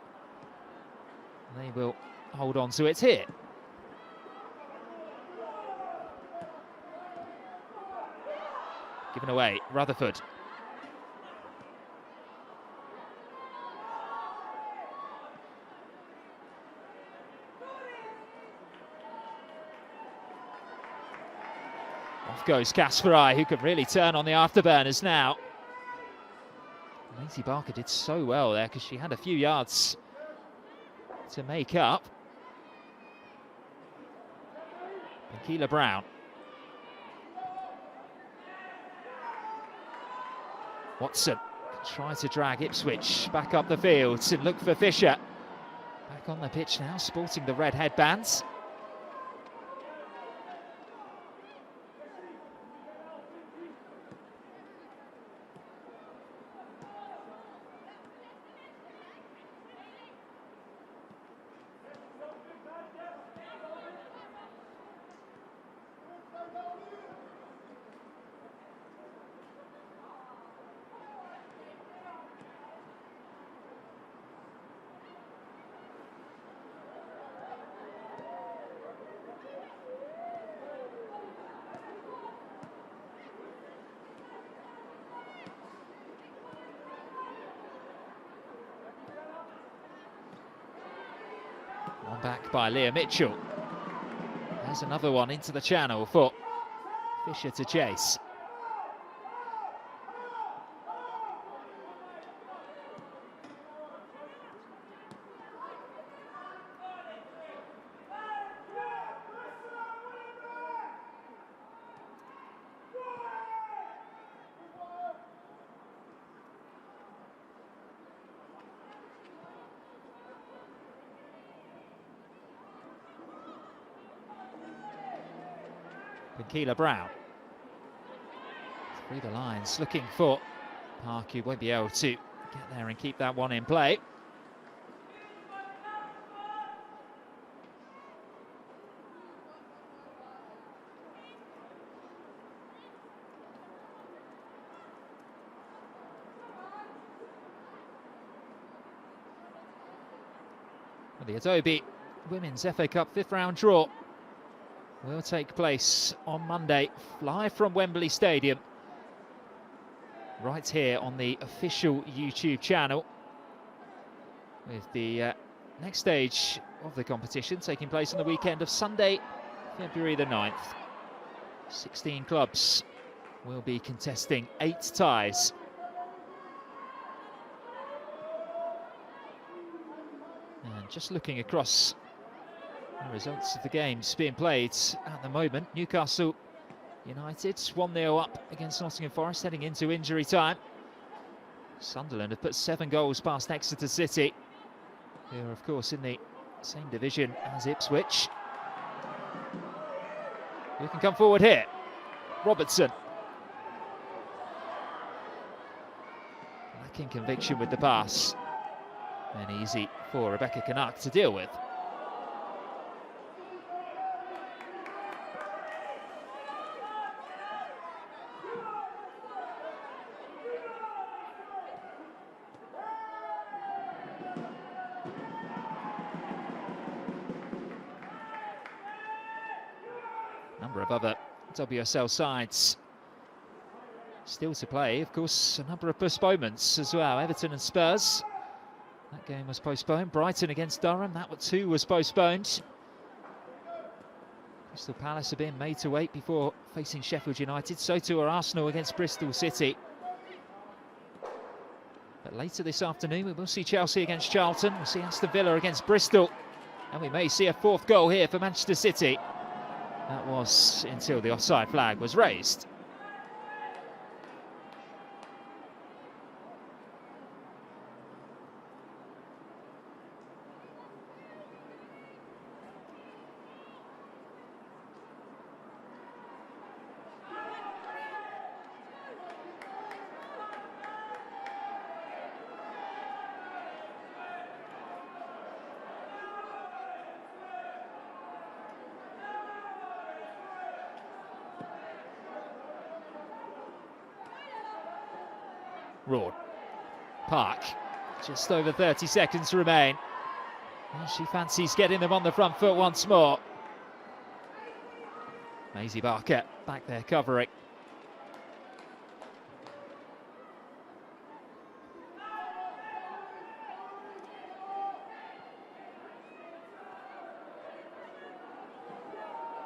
they will hold on to it here. Given away, Rutherford. Off goes Kasparai, who can really turn on the afterburners now. Maisie Barker did so well there because she had a few yards to make up. And Keela Brown. Watson try to drag Ipswich back up the field and look for Fisher. Back on the pitch now, sporting the red headbands. One back by Leah Mitchell. There's another one into the channel for Fisher to chase. Keela Brown through the lines, looking for Park, who won't be able to get there and keep that one in play. Well, the Adobe Women's FA Cup 5th round draw will take place on Monday, live from Wembley Stadium, right here on the official YouTube channel, with the next stage of the competition taking place on the weekend of Sunday, February the 9th. 16 clubs will be contesting 8 ties. And just looking across the results of the games being played at the moment, Newcastle United 1-0 up against Nottingham Forest heading into injury time. Sunderland have put 7 goals past Exeter City, who are of course in the same division as Ipswich. Who can come forward here? Robertson. Lacking conviction with the pass. And easy for Rebecca Canuck to deal with. number of other WSL sides still to play. Of course, a number of postponements as well. Everton and Spurs, that game was postponed. Brighton against Durham, that too was postponed. Crystal Palace are being made to wait before facing Sheffield United. So too are Arsenal against Bristol City. But later this afternoon we will see Chelsea against Charlton, we'll see Aston Villa against Bristol, and we may see a fourth goal here for Manchester City. That was until the offside flag was raised. Raw. Park, just over 30 seconds remain. And she fancies getting them on the front foot once more. Maisie Barker back there covering.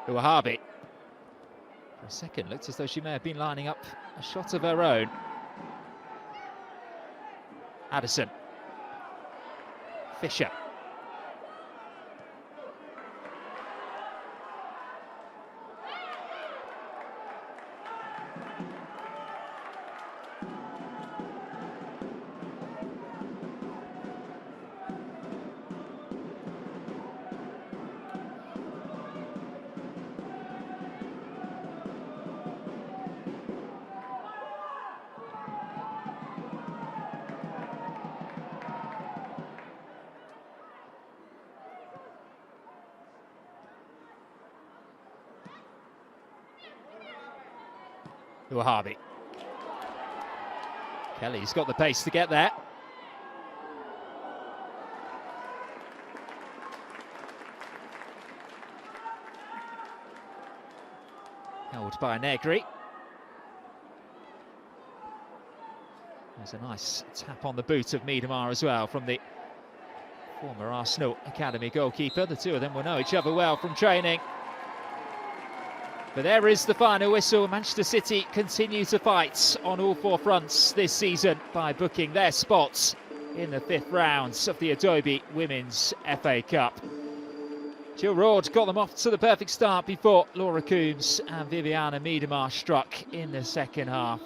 Uahabi. For a second looked as though she may have been lining up a shot of her own. Addison. Fisher. Uahabi. Kelly's got the pace to get there. Held by Negri. There's a nice tap on the boot of Miedemar as well from the former Arsenal Academy goalkeeper. The two of them will know each other well from training. But there is the final whistle. Manchester City continue to fight on all four fronts this season by booking their spots in the 5th rounds of the Adobe Women's FA Cup. Jill Roord got them off to the perfect start before Laura Coombs and Viviana Miedemar struck in the second half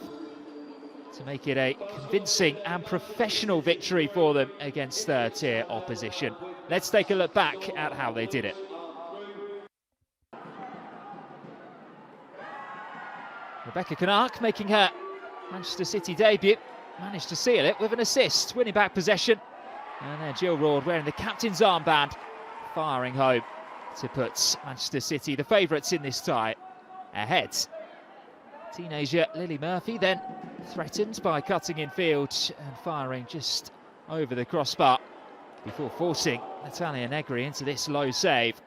to make it a convincing and professional victory for them against third-tier opposition. Let's take a look back at how they did it. Rebecca Canuck making her Manchester City debut, managed to seal it with an assist, winning back possession. And then Jill Roord wearing the captain's armband, firing home to put Manchester City, the favourites in this tie, ahead. Teenager Lily Murphy then threatened by cutting in field and firing just over the crossbar before forcing Natalia Negri into this low save.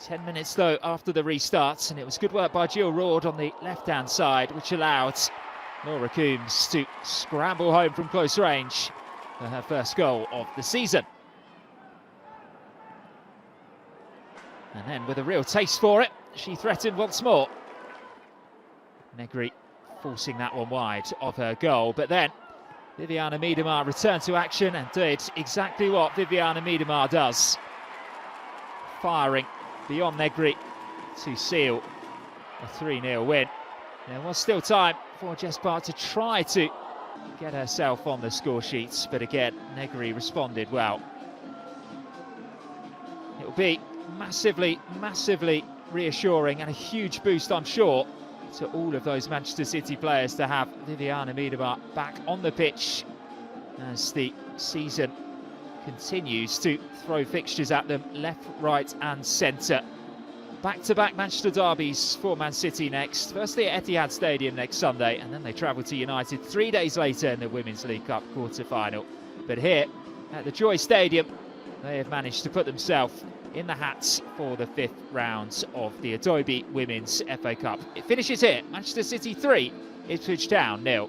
10 minutes though after the restart, and it was good work by Jill Roord on the left-hand side, which allowed Laura Coombs to scramble home from close range for her first goal of the season. And then with a real taste for it, she threatened once more. Negri forcing that one wide of her goal, but then Viviana Miedemar returned to action and did exactly what Viviana Miedemar does. Firing beyond Negri to seal a 3-0 win. There was still time for Jess Park to try to get herself on the score sheets, but again, Negri responded well. It will be massively, massively reassuring and a huge boost, I'm sure, to all of those Manchester City players to have Viviana Miedemar back on the pitch as the season continues to throw fixtures at them left, right and centre. Back-to-back Manchester derbies for Man City next. Firstly at Etihad Stadium next Sunday, and then they travel to United 3 days later in the Women's League Cup quarter-final. But here at the Joy Stadium, they have managed to put themselves in the hats for the 5th round of the Adobe Women's FA Cup. It finishes here, Manchester City 3, Ipswich Town 0.